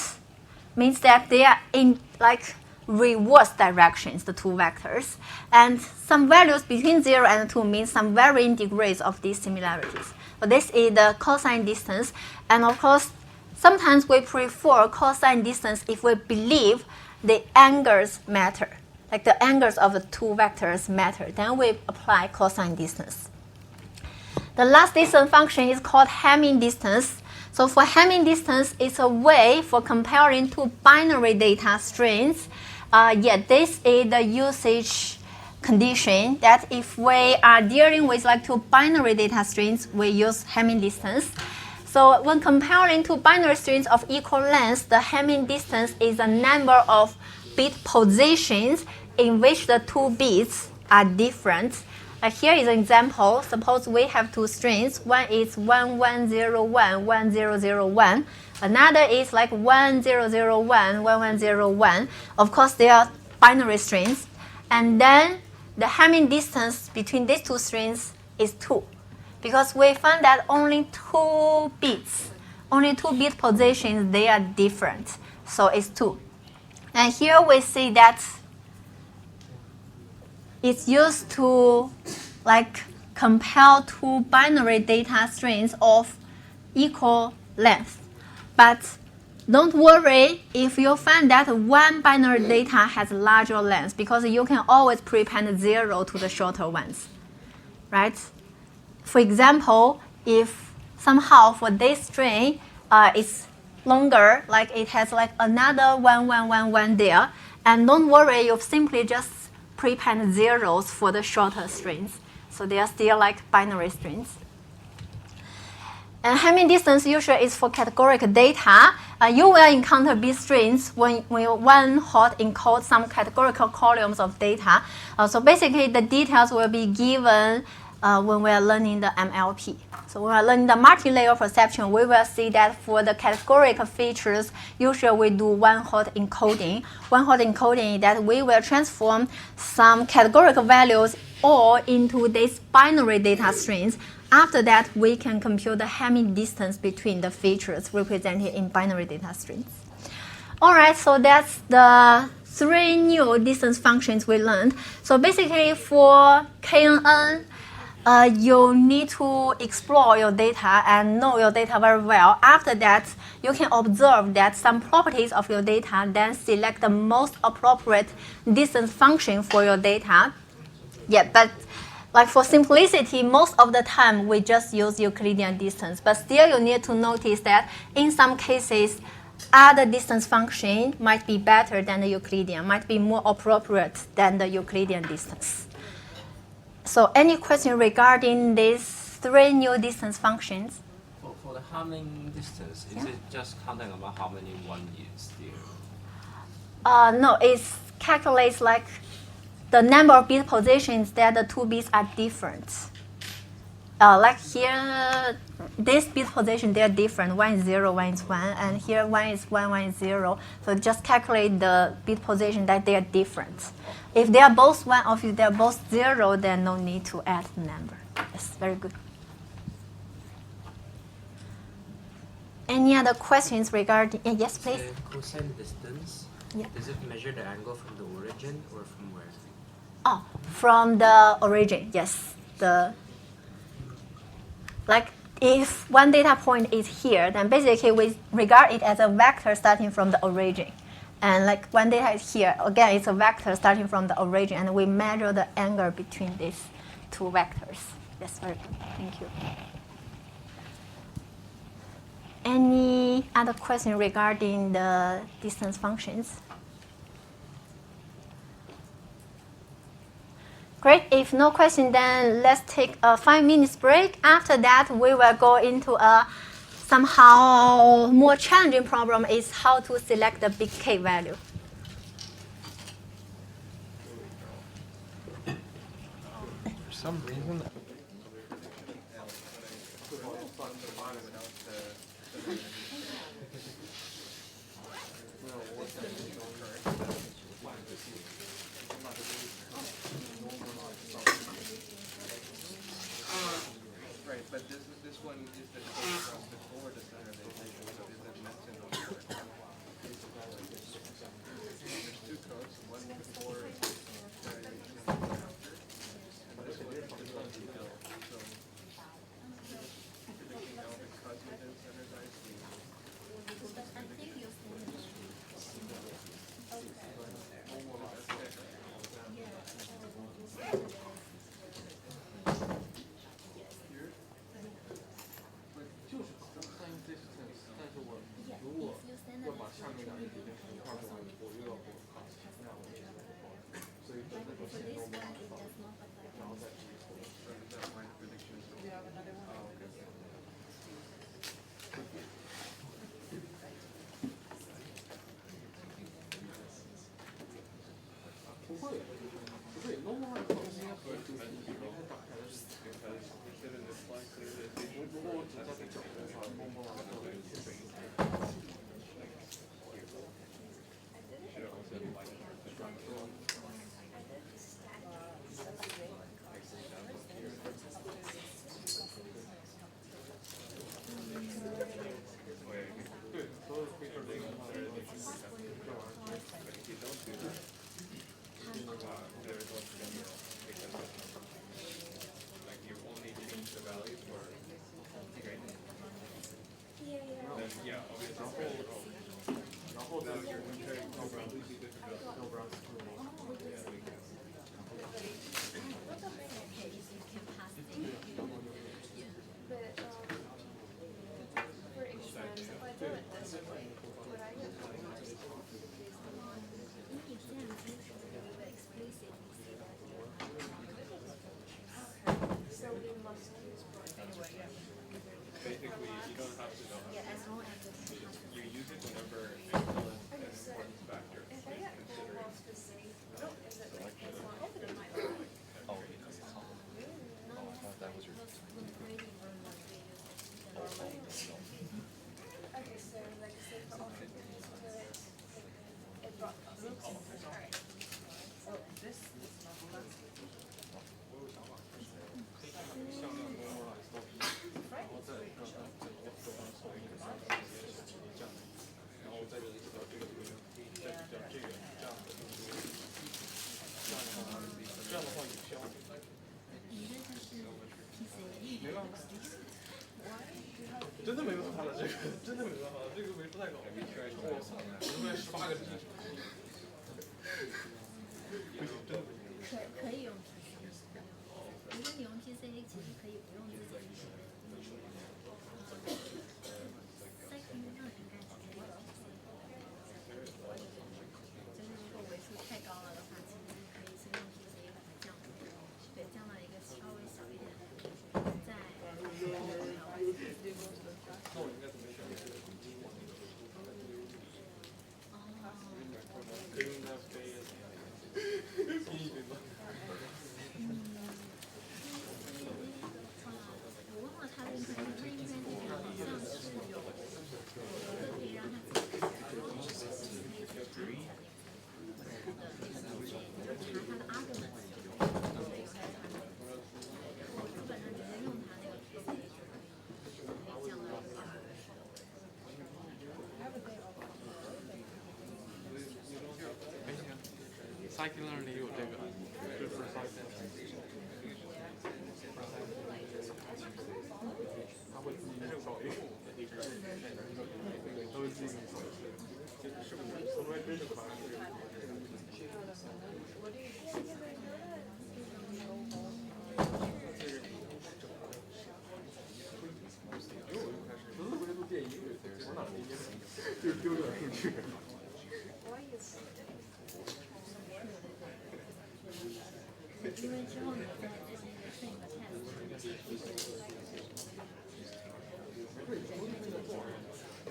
means that they are in like reverse directions, the two vectors. And some values between 0 and 2 means some varying degrees of these similarities. So this is the cosine distance. And of course, sometimes we prefer cosine distance if we believe the angles matter, like the angles of the two vectors matter. Then we apply cosine distance. The last distance function is called Hamming distance. So for Hamming distance, it's a way for comparing two binary data strings. This is the usage condition that if we are dealing with like two binary data strings, we use Hamming distance. So when comparing two binary strings of equal length, the Hamming distance is the number of bit positions in which the two bits are different. Here is an example. Suppose we have two strings. One is 1101, 1001. Another is like 1001, 1101. Of course, they are binary strings. And then the Hamming distance between these two strings is 2. Because we found that only two bit positions, they are different. So it's 2. And here we see that it's used to like compare two binary data strings of equal length. But don't worry if you find that one binary data has larger length, because you can always prepend 0 to the shorter ones, right? For example, if somehow for this string it's longer, like it has like another 1111 there, and don't worry, you simply just prepend zeros for the shorter strings. So they are still like binary strings. And Hamming distance usually is for categorical data. You will encounter bit strings when one hot encodes some categorical columns of data. So basically the details will be given when we are learning the MLP. So when we are learning the multi-layer perception, we will see that for the categorical features, usually we do one-hot encoding. One-hot encoding is that we will transform some categorical values all into these binary data strings. After that, we can compute the Hamming distance between the features represented in binary data strings. All right, so that's the 3 new distance functions we learned. So basically for KNN, you need to explore your data and know your data very well. After that, you can observe that some properties of your data, then select the most appropriate distance function for your data. But like for simplicity, most of the time we just use Euclidean distance. But still, you need to notice that in some cases, other distance function might be better than the Euclidean, might be more appropriate than the Euclidean distance. So any question regarding these 3 new distance functions? For the Hamming distance, is it just counting about how many one is there? No, it calculates like the number of bit positions that the two bits are different. Like here, this bit position, they're different. One is 0, one is 1, and here one is 1, one is 0. So just calculate the bit position that they are different. If they are both 1 or if they are both 0, then no need to add the number. Yes, very good. Any other questions regarding? Yes, please. The cosine distance. Yeah. Does it measure the angle from the origin or from where? Oh, from the origin, yes. Like if one data point is here, then basically we regard it as a vector starting from the origin. And like one data is here, again, it's a vector starting from the origin, and we measure the angle between these two vectors. Yes, very good. Thank you. Any other question regarding the distance functions? Great. If no question, then let's take a 5 minutes break. After that, we will go into a somehow more challenging problem is how to select the big K value. For some reason. Right, but this one is the code across the forward the standardization, so is that meant to know work? There's two codes, one before standardization and one after. And this one you know, so typically now because we didn't standardize basically you don't have to know how to you use it whenever an importance factor is considering selection of真的没办法了，这个真的没办法了，这个维数太高了。我操，我们18个 G。不行，真的不行。可以用 PC，如果你用 PC，其实可以不用自己学。在空间上应该直接用 PC，就是如果维数太高了的话，其实可以先用 PC 把它降低，对，降到一个稍微小一点的维数，再那我应该怎么选？可以用它飞。我忘了它的应该好像是有，可以让它自己看，然后可以查一下它的 argument， 我基本上直接用它那个 PC 就可以降到100。Cycling 里有这个，就是 cycling。他会自己扫一个，他会自己扫一个，是不是？从来真是烦这个。我就电一个，我哪理解？就是丢点数据。因为之后你在那个摄影的 test。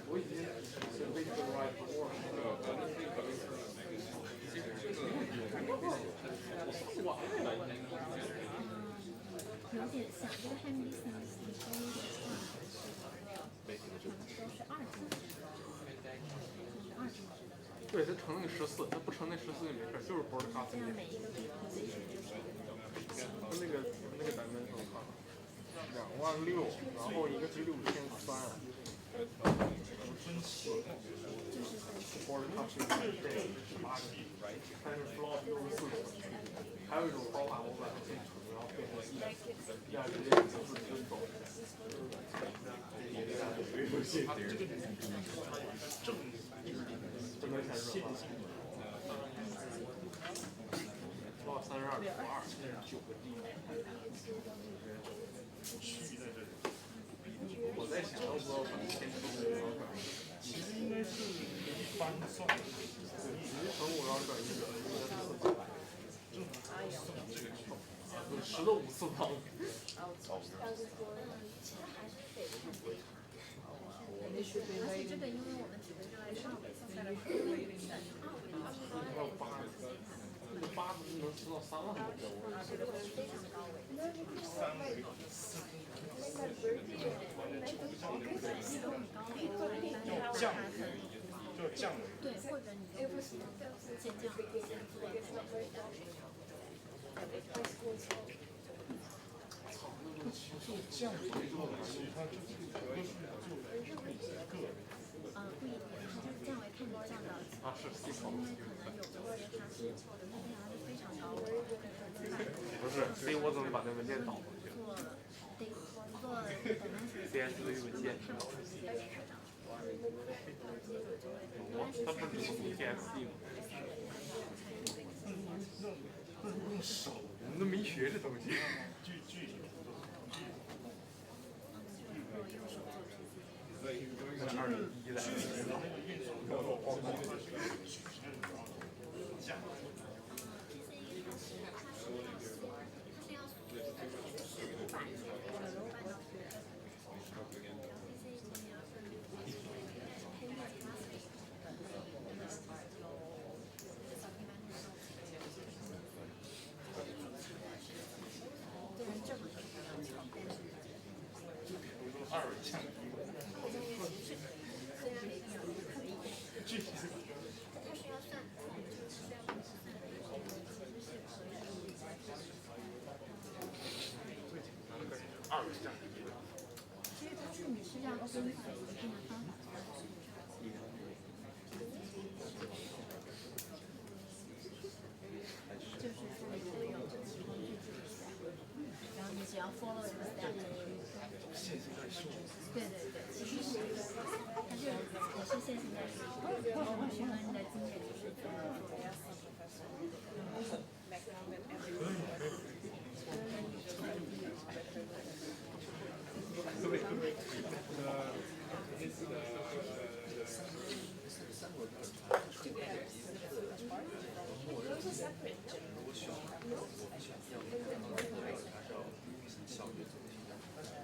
我已经是 visual right form 有点像这个 hand distance 你都有点像，都是2进制的，就是2进制的。对，它乘以14，它不乘那14就没事，就是 broadcast。这样每一个 position 就是一个。那个dimension 我看了，26000，然后一个是6300。broadcast 但是 float 64个。还有一种方法，我把它先存，然后变成第二直接自己走。正没开始了。报32.2，9个 D。我在想，要不要把天窗给摇转？其实应该是翻算，直接乘5摇转1个，应该是400。10的5次方。而且这个，因为我们只是来上尾算下来是2维的，还有8个，这个8不是能吃到3万多个？这个是非常高维的。要降维，就降维。对，或者你就不行，先降，先做那个。就降维之后，它就是每个。不一定，它就是降维看你降到几，因为可能有一些它是非常高维，不是，所以我怎么把那文件导过去？做 CSV 文件。它不是读 TXT 吗？用手，我们都没学这东西。具体。201的。2维降维。具体是。它是要算，就是要算2维降维。其实它是你是要遵循一定的方法。就是说你会有提供具体的 step， 然后你只要 follow 这个 step 就可以。对对对，其实是它是也是线性代数，然后学了你的经验就是怎么做。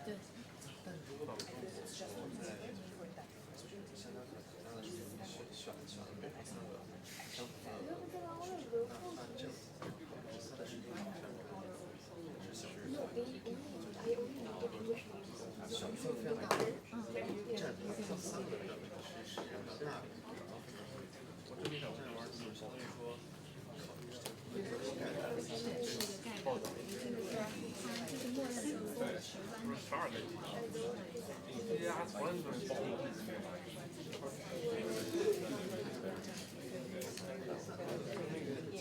对。12个 G。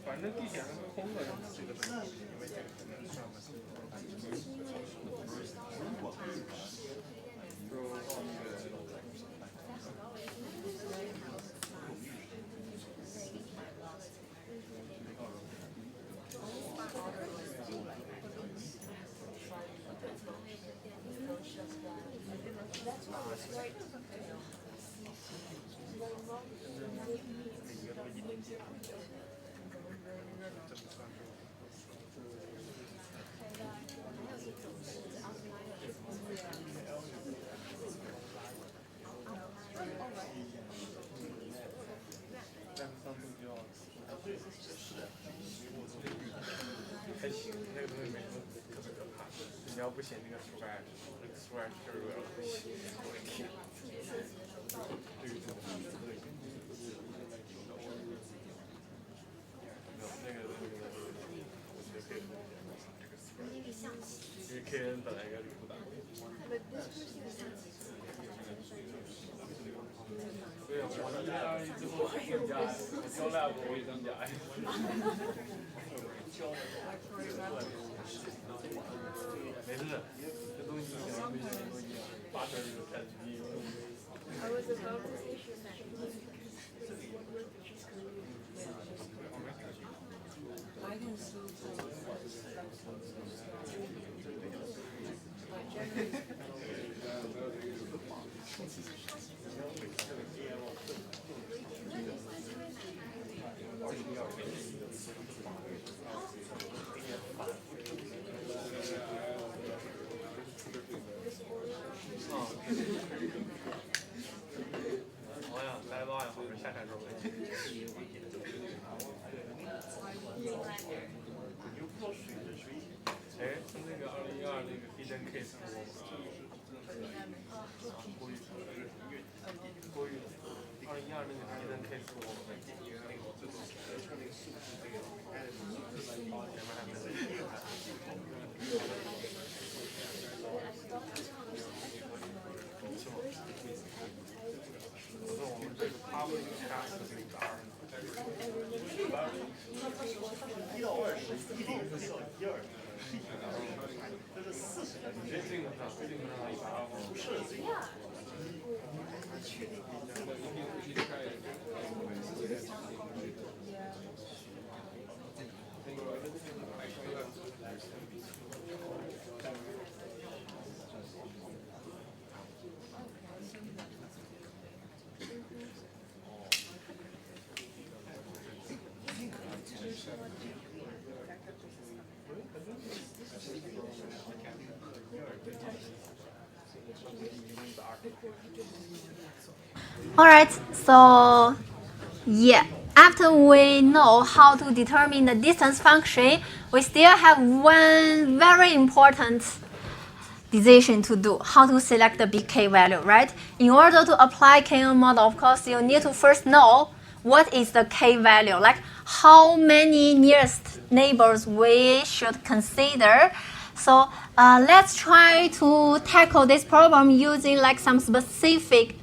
反正地铁上空的，这个算吗？还行，那个东西没什么特别可怕的。你要不写那个除外，那个除外就是为了写，我的天。这个真的是可以。没有那个，我觉得可以这个 square，因为 KN 本来应该是不打。对呀，我一加一之后增加，我交 lab 我也增加呀。没事，这东西没什么东西啊，8分就开始低。好呀，来吧呀，好像下山时候。哎，他那个2012那个 hidden case 过吗？过于2012那个 hidden case 过吗？我们这个他们下一个120。1到20，104到120。这是40的，你这进不上120。不是这个。Alright, so yeah, after we know how to determine the distance function, we still have one very important decision to do, how to select the big K value, right? In order to apply KN model, of course, you need to first know what is the K value, like how many nearest neighbors we should consider. So let's try to tackle this problem using like some specific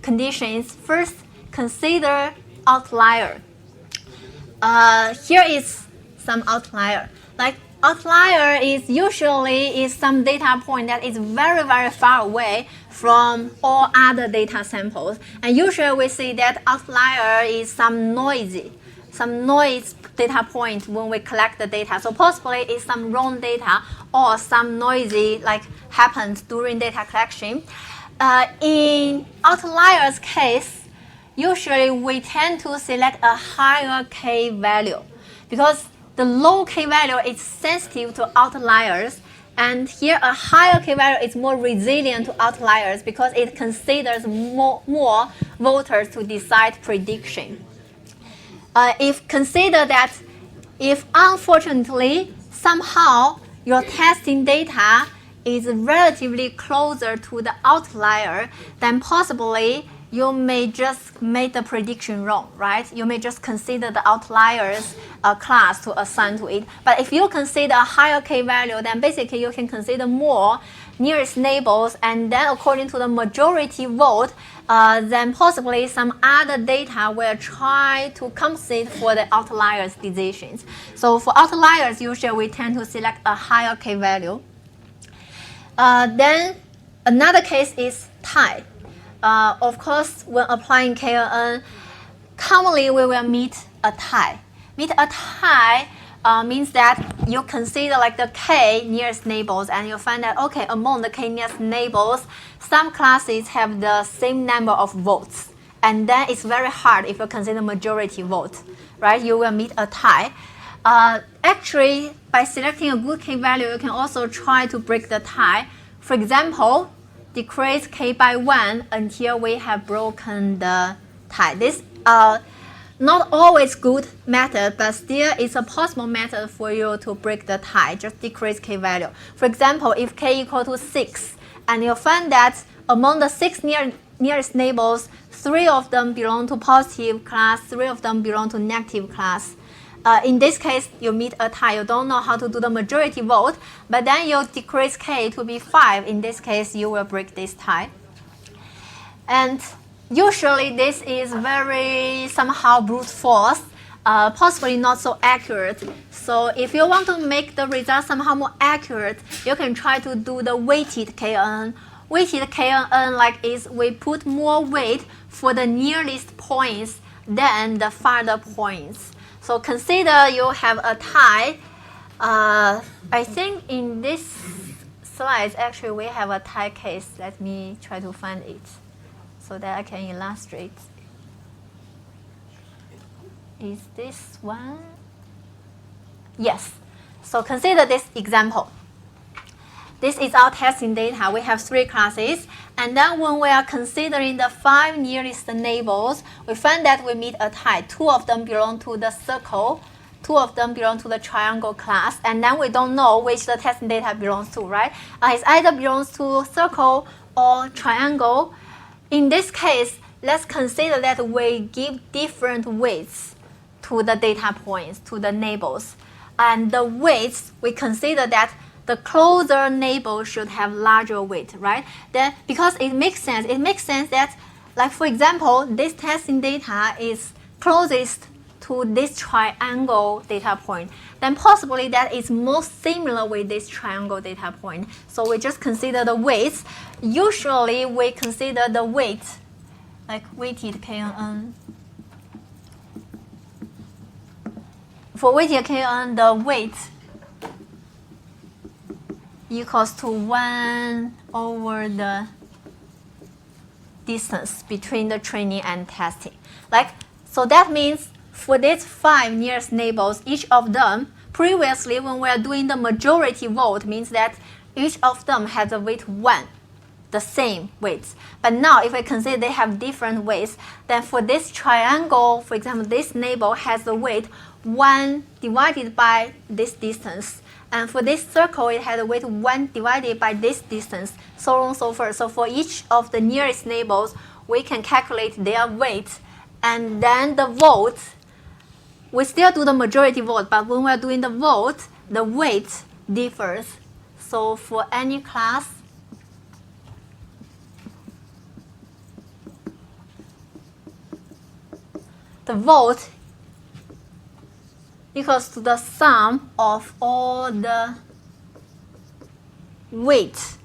conditions. First, consider outlier. Here is some outlier. Like outlier is usually some data point that is very, very far away from all other data samples. And usually we see that outlier is some noise data point when we collect the data. So possibly it's some wrong data or some noisy like happens during data collection. In outlier's case, usually we tend to select a higher k value because the low k value is sensitive to outliers, and here a higher k value is more resilient to outliers because it considers more voters to decide prediction. If consider that if unfortunately somehow your testing data is relatively closer to the outlier, then possibly you may just make the prediction wrong, right? You may just consider the outliers class to assign to it. But if you consider a higher k value, then basically you can consider more nearest neighbors, and then according to the majority vote, then possibly some other data will try to compensate for the outliers decisions. So for outliers, usually we tend to select a higher k value. Then another case is tie. Of course, when applying KNN, commonly we will meet a tie. Meet a tie means that you consider like the k nearest neighbors, and you find that, okay, among the k nearest neighbors, some classes have the same number of votes. And then it's very hard if you consider majority vote, right? You will meet a tie. Actually, by selecting a good k value, you can also try to break the tie. For example, decrease k by 1 until we have broken the tie. This not always good method, but still it's a possible method for you to break the tie. Just decrease k value. For example, if k equal to 6, and you find that among the 6 nearest neighbors, 3 of them belong to positive class, 3 of them belong to negative class. In this case, you meet a tie. You don't know how to do the majority vote, but then you decrease k to be 5. In this case, you will break this tie. And usually, this is very somehow brute force, possibly not so accurate. So if you want to make the result somehow more accurate, you can try to do the weighted KNN. Weighted KNN like is we put more weight for the nearest points than the farther points. So consider you have a tie. I think in this slide, actually, we have a tie case. Let me try to find it so that I can illustrate. Is this one? Yes. So consider this example. This is our testing data. We have 3 classes. And then when we are considering the 5 nearest neighbors, we find that we meet a tie. 2 of them belong to the circle. 2 of them belong to the triangle class. And then we don't know which the testing data belongs to, right? It either belongs to circle or triangle. In this case, let's consider that we give different weights to the data points, to the neighbors. And the weights, we consider that the closer neighbor should have larger weight, right? Then, because it makes sense that, like for example, this testing data is closest to this triangle data point. Then possibly that is most similar with this triangle data point. So we just consider the weights. Usually we consider the weight, like weighted KNN. For weighted KNN, the weight equals to 1 over the distance between the training and testing. So that means for these 5 nearest neighbors, each of them, previously when we are doing the majority vote, means that each of them has a weight 1, the same weights. But now if we consider they have different weights, then for this triangle, for example, this neighbor has the weight 1 divided by this distance. And for this circle, it has a weight 1 divided by this distance, so on and so forth. So for each of the nearest neighbors, we can calculate their weight. And then the vote, we still do the majority vote, but when we're doing the vote, the weight differs. So for any class, the vote equals to the sum of all the weight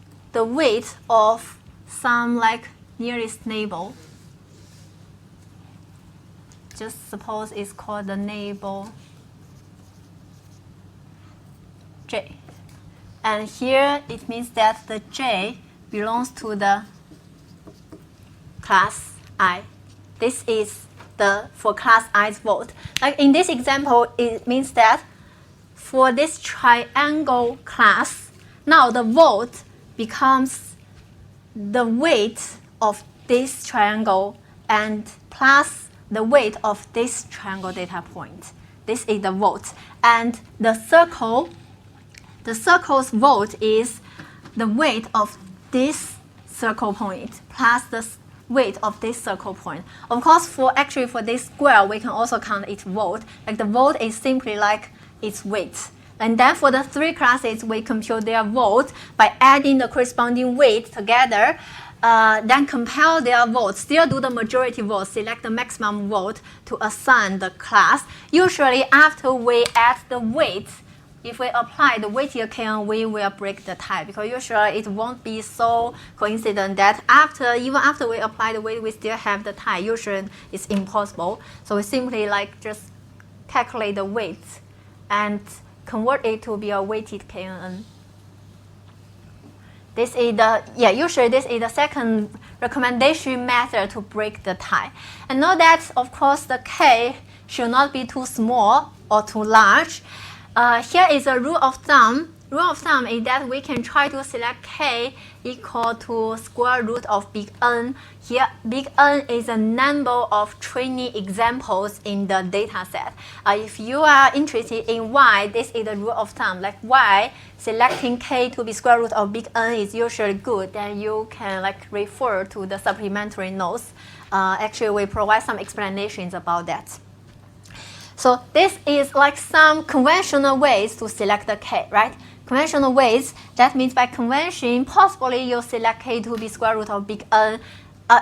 of some like nearest neighbor. Just suppose it's called the neighbor J. And here it means that the J belongs to the class I. This is the for class I's vote. Like in this example, it means that for this triangle class, now the vote becomes the weight of this triangle and plus the weight of this triangle data point. This is the vote. And the circle's vote is the weight of this circle point plus the weight of this circle point. Of course, for this square, we can also count its vote. Like the vote is simply like its weight. And then for the three classes, we compute their vote by adding the corresponding weight together, then compare their votes, still do the majority vote, select the maximum vote to assign the class. Usually after we add the weight, if we apply the weighted KN, we will break the tie, because usually it won't be so coincident that even after we apply the weight, we still have the tie. Usually it's impossible. So we simply like just calculate the weight and convert it to be a weighted KN. Usually this is the second recommendation method to break the tie. And note that, of course, the K should not be too small or too large. Here is a rule of thumb. Rule of thumb is that we can try to select K equal to square root of big N. Here, big N is a number of training examples in the data set. If you are interested in Y, this is the rule of thumb. Like Y, selecting K to be square root of big N is usually good. Then you can refer to the supplementary notes. Actually, we provide some explanations about that. So this is like some conventional ways to select the K, right? Conventional ways, that means by convention, possibly you select K to be square root of big N.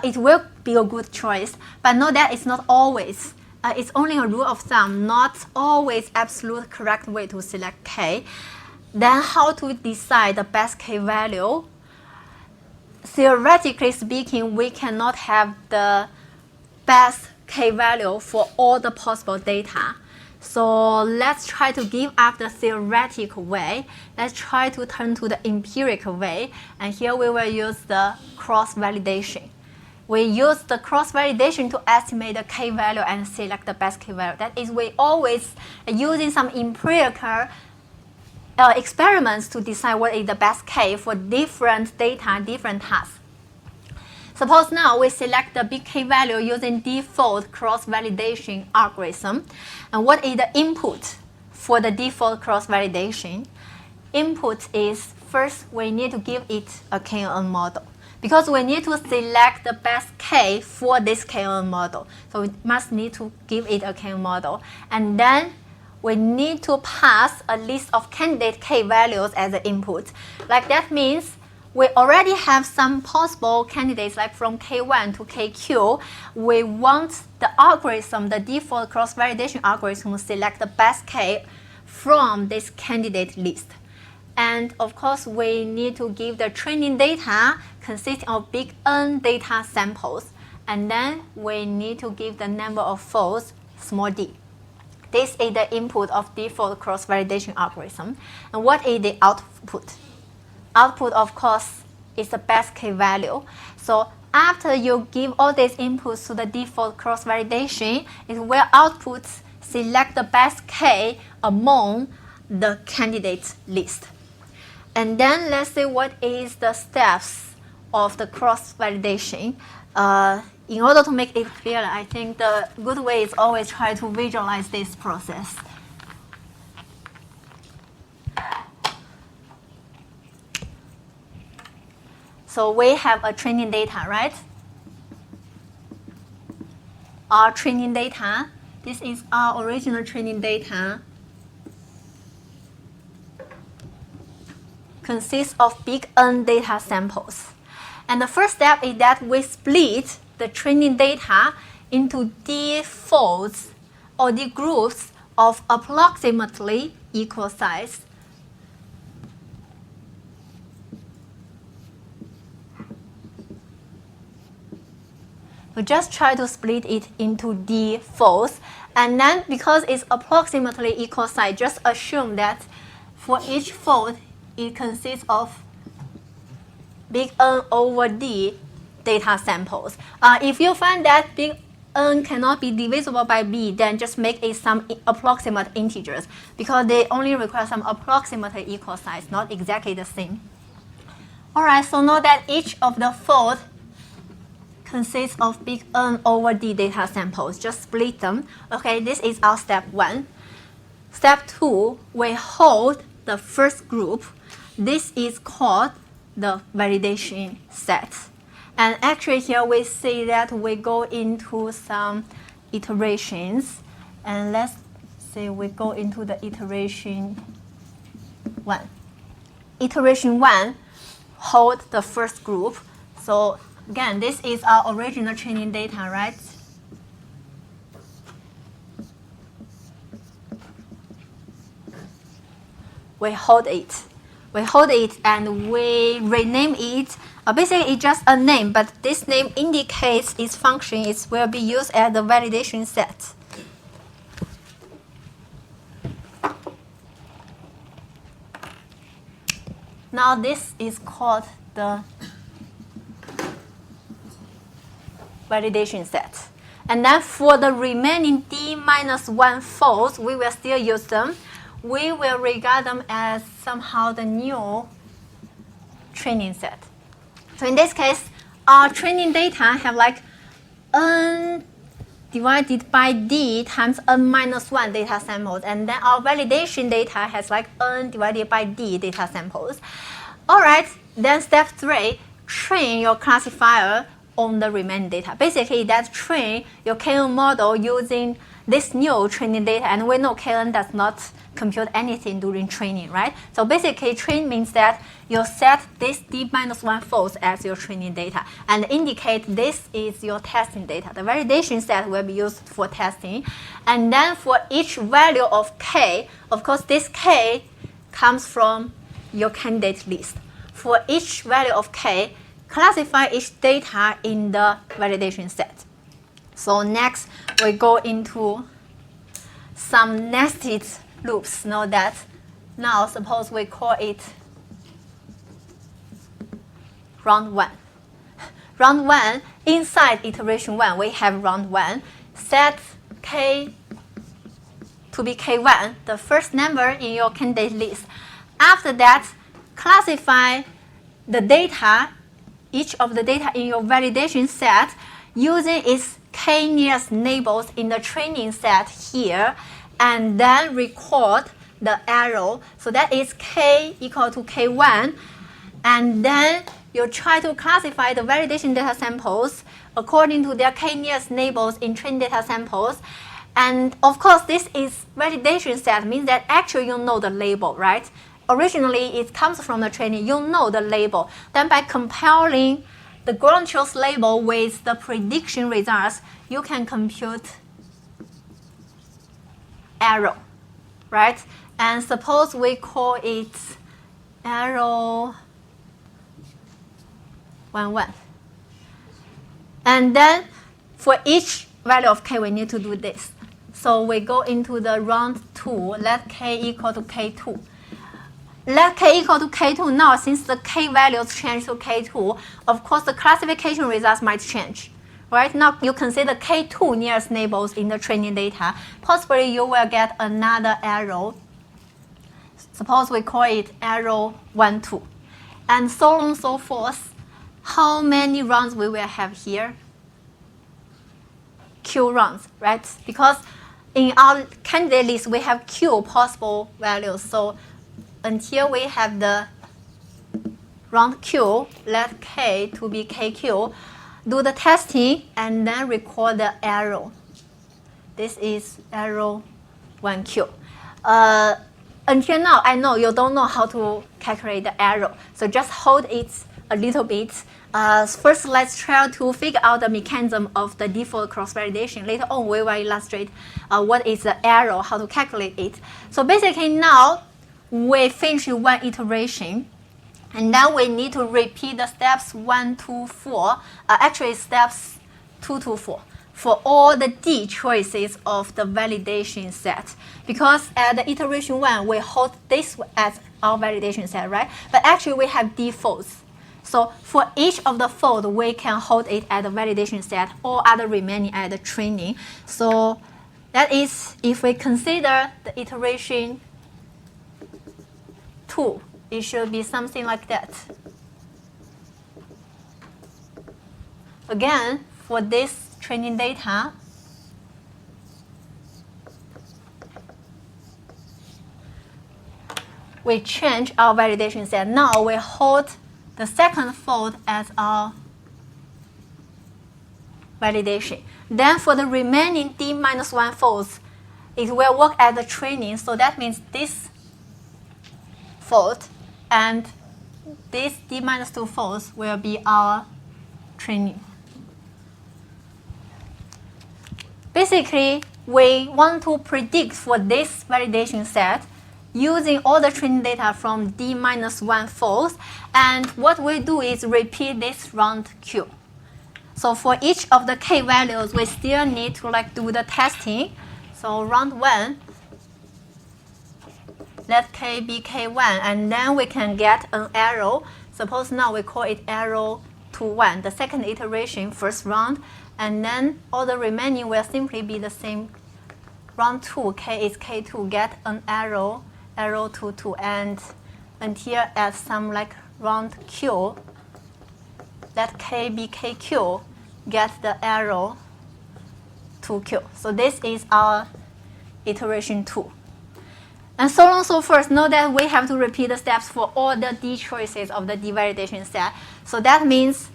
It will be a good choice, but note that it's not always. It's only a rule of thumb, not always absolute correct way to select K. Then how to decide the best K value? Theoretically speaking, we cannot have the best K value for all the possible data. So let's try to give up the theoretical way. Let's try to turn to the empirical way. And here we will use the cross-validation. We use the cross-validation to estimate the K value and select the best K value. That is, we always using some empirical experiments to decide what is the best K for different data, different tasks. Suppose now we select the big K value using default cross-validation algorithm. And what is the input for the default cross-validation? Input is, first we need to give it a KNN model, because we need to select the best K for this KNN model. So we must need to give it a KNN model. And then we need to pass a list of candidate K values as the input. Like that means we already have some possible candidates, like from K1 to KQ. We want the algorithm, the default cross-validation algorithm, to select the best K from this candidate list. And of course, we need to give the training data consisting of big N data samples. And then we need to give the number of folds, small d. This is the input of default cross-validation algorithm. And what is the output? Output, of course, is the best K value. So after you give all these inputs to the default cross-validation, it will output select the best K among the candidate list. And then let's see what is the steps of the cross-validation. In order to make it clear, I think the good way is always try to visualize this process. So we have a training data, right? Our training data. This is our original training data. Consists of big N data samples. And the first step is that we split the training data into D folds or D groups of approximately equal size. We just try to split it into D folds, and then because it's approximately equal size, just assume that for each fold it consists of big N over D data samples. If you find that big n cannot be divisible by b, then just make it some approximate integers, because they only require some approximately equal size, not exactly the same. Alright, so know that each of the folds consists of big N over D data samples. Just split them. Okay, this is our step 1. Step 2, we hold the first group. This is called the validation set. And actually here we see that we go into some iterations. And let's say we go into the iteration 1. Iteration 1, hold the first group. So again, this is our original training data, right? We hold it. We hold it and we rename it. Basically, it's just a name, but this name indicates its function. It will be used as the validation set. Now this is called the validation set. And then for the remaining D-1 folds, we will still use them. We will regard them as somehow the new training set. So in this case, our training data have like N divided by D times N-1 data samples. And then our validation data has like N divided by D data samples. All right, then step 3, train your classifier on the remaining data. Basically, that's train your KN model using this new training data. And we know KN does not compute anything during training, right? So basically, train means that you set this D-1 folds as your training data and indicate this is your testing data. The validation set will be used for testing. And then for each value of K, of course, this K comes from your candidate list. For each value of K, classify each data in the validation set. So next, we go into some nested loops. Know that now suppose we call it round 1. Round 1, inside iteration 1, we have round 1. Set K to be K1, the first number in your candidate list. After that, classify the data, each of the data in your validation set using its K nearest neighbors in the training set here, and then record the arrow. So that is K equal to K1. And then you try to classify the validation data samples according to their K nearest neighbors in training data samples. And of course, this is validation set, means that actually you know the label, right? Originally, it comes from the training. You know the label. Then by comparing the ground truth label with the prediction results, you can compute arrow, right? And suppose we call it arrow 1. And then for each value of K, we need to do this. So we go into the round 2, let K equal to K2. Let K equal to K2 now, since the K values change to K2, of course the classification results might change. Right now, you consider K2 nearest neighbors in the training data. Possibly you will get another arrow. Suppose we call it arrow 1, 2. And so on and so forth. How many rounds we will have here? Q rounds, right? Because in our candidate list, we have Q possible values. So until we have the round Q, let K to be KQ, do the testing, and then record the arrow. This is arrow 1Q. Until now, I know you don't know how to calculate the arrow. So just hold it a little bit. First, let's try to figure out the mechanism of the default cross-validation. Later on, we will illustrate what is the arrow, how to calculate it. So basically now, we finish one iteration. And then we need to repeat the steps 1 to 4, actually steps 2 to 4, for all the D choices of the validation set. Because at the iteration 1, we hold this as our validation set, right? But actually we have defaults. So for each of the fold, we can hold it at the validation set, all other remaining at the training. So that is, if we consider the iteration 2, it should be something like that. Again, for this training data, we change our validation set. Now we hold the second fold as our validation. Then for the remaining d-1 folds, it will work as the training. So that means this fold and this d-2 folds will be our training. Basically, we want to predict for this validation set using all the training data from d-1 folds. And what we do is repeat this round Q. So for each of the k values, we still need to do the testing. So round 1, let k be k1, and then we can get an arrow. Suppose now we call it arrow to 1, the second iteration, first round, and then all the remaining will simply be the same. Round 2, k is k2, get an arrow to 2, and until at some round q, let k be kq, get the arrow to q. So this is our iteration 2. And so on and so forth. Note that we have to repeat the steps for all the d choices of the d validation set. So that means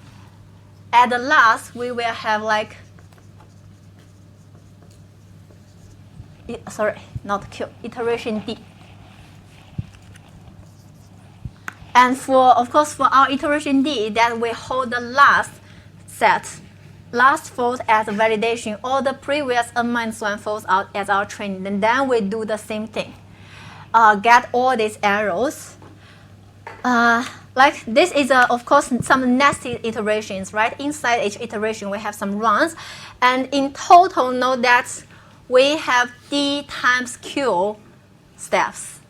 at the last, we will have iteration d. And of course, for our iteration d, that we hold the last fold as a validation, all the previous n-1 folds out as our training, and then we do the same thing. Get all these arrows. This is, of course, some nested iterations, right? Inside each iteration, we have some runs. And in total, note that we have d times q steps,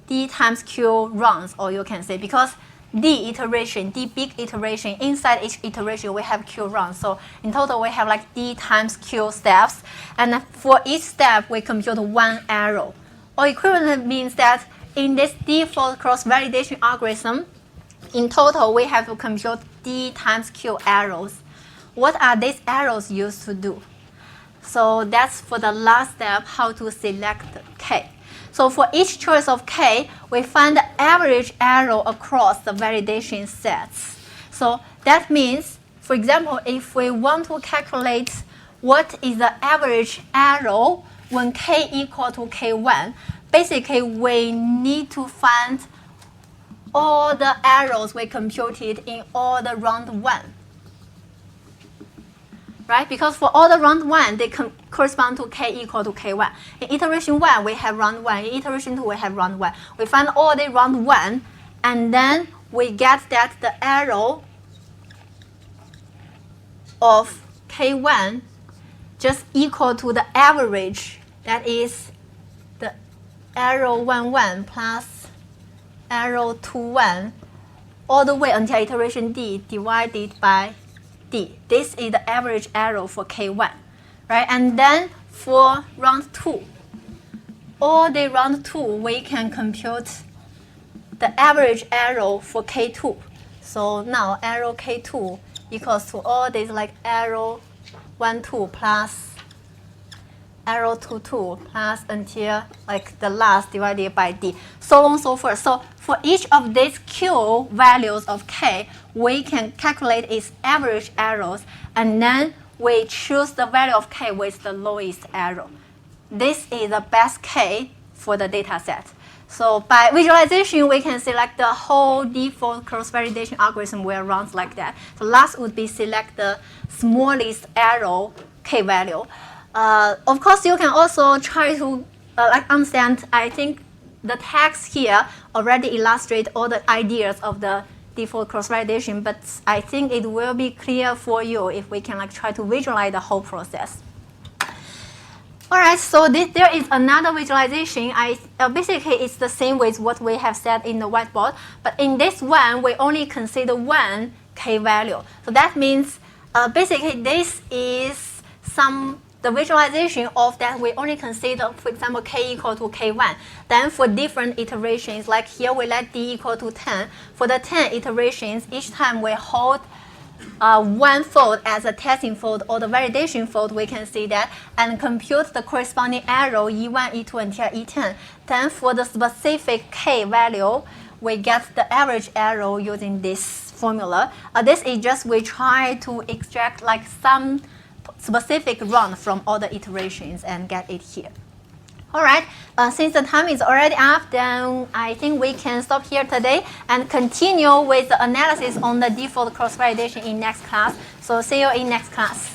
d times q runs, or you can say, because d big iteration, inside each iteration, we have q runs. So in total, we have d times q steps. And for each step, we compute 1 arrow. Or equivalent means that in this default cross-validation algorithm, in total, we have to compute d times q arrows. What are these arrows used to do? So that's for the last step, how to select k. So for each choice of k, we find the average arrow across the validation sets. So that means, for example, if we want to calculate what is the average arrow when k equal to k1, basically we need to find all the arrows we computed in all the round 1. Right? Because for all the round 1, they correspond to k equal to k1. In iteration 1, we have round 1. In iteration 2, we have round 1. We find all the round 1, and then we get that the arrow of k1 just equal to the average, that is the arrow 1, 1 plus arrow 2, 1, all the way until iteration d divided by d. This is the average arrow for k1, right? And then for round 2, all the round 2, we can compute the average arrow for k2. So now arrow k2 equals to all these arrow 1, 2 plus arrow 2, 2 plus until the last divided by d, so on and so forth. So for each of these q values of k, we can calculate its average arrows, and then we choose the value of k with the lowest arrow. This is the best k for the data set. So by visualization, we can select the whole default cross-validation algorithm will run like that. So last would be select the smallest arrow k value. Of course, you can also try to understand. I think the text here already illustrate all the ideas of the default cross-validation, but I think it will be clear for you if we can try to visualize the whole process. Alright, so there is another visualization. Basically, it's the same with what we have said in the whiteboard, but in this one, we only consider one k value. So that means basically this is the visualization of that we only consider, for example, k equal to k1. Then for different iterations, like here we let d equal to 10. For the 10 iterations, each time we hold one fold as a testing fold or the validation fold, we can see that, and compute the corresponding arrow E1, E2 until E10. Then for the specific k value, we get the average arrow using this formula. This is just we try to extract like some specific run from all the iterations and get it here. Alright, since the time is already up, then I think we can stop here today and continue with the analysis on the default cross-validation in next class. So see you in next class.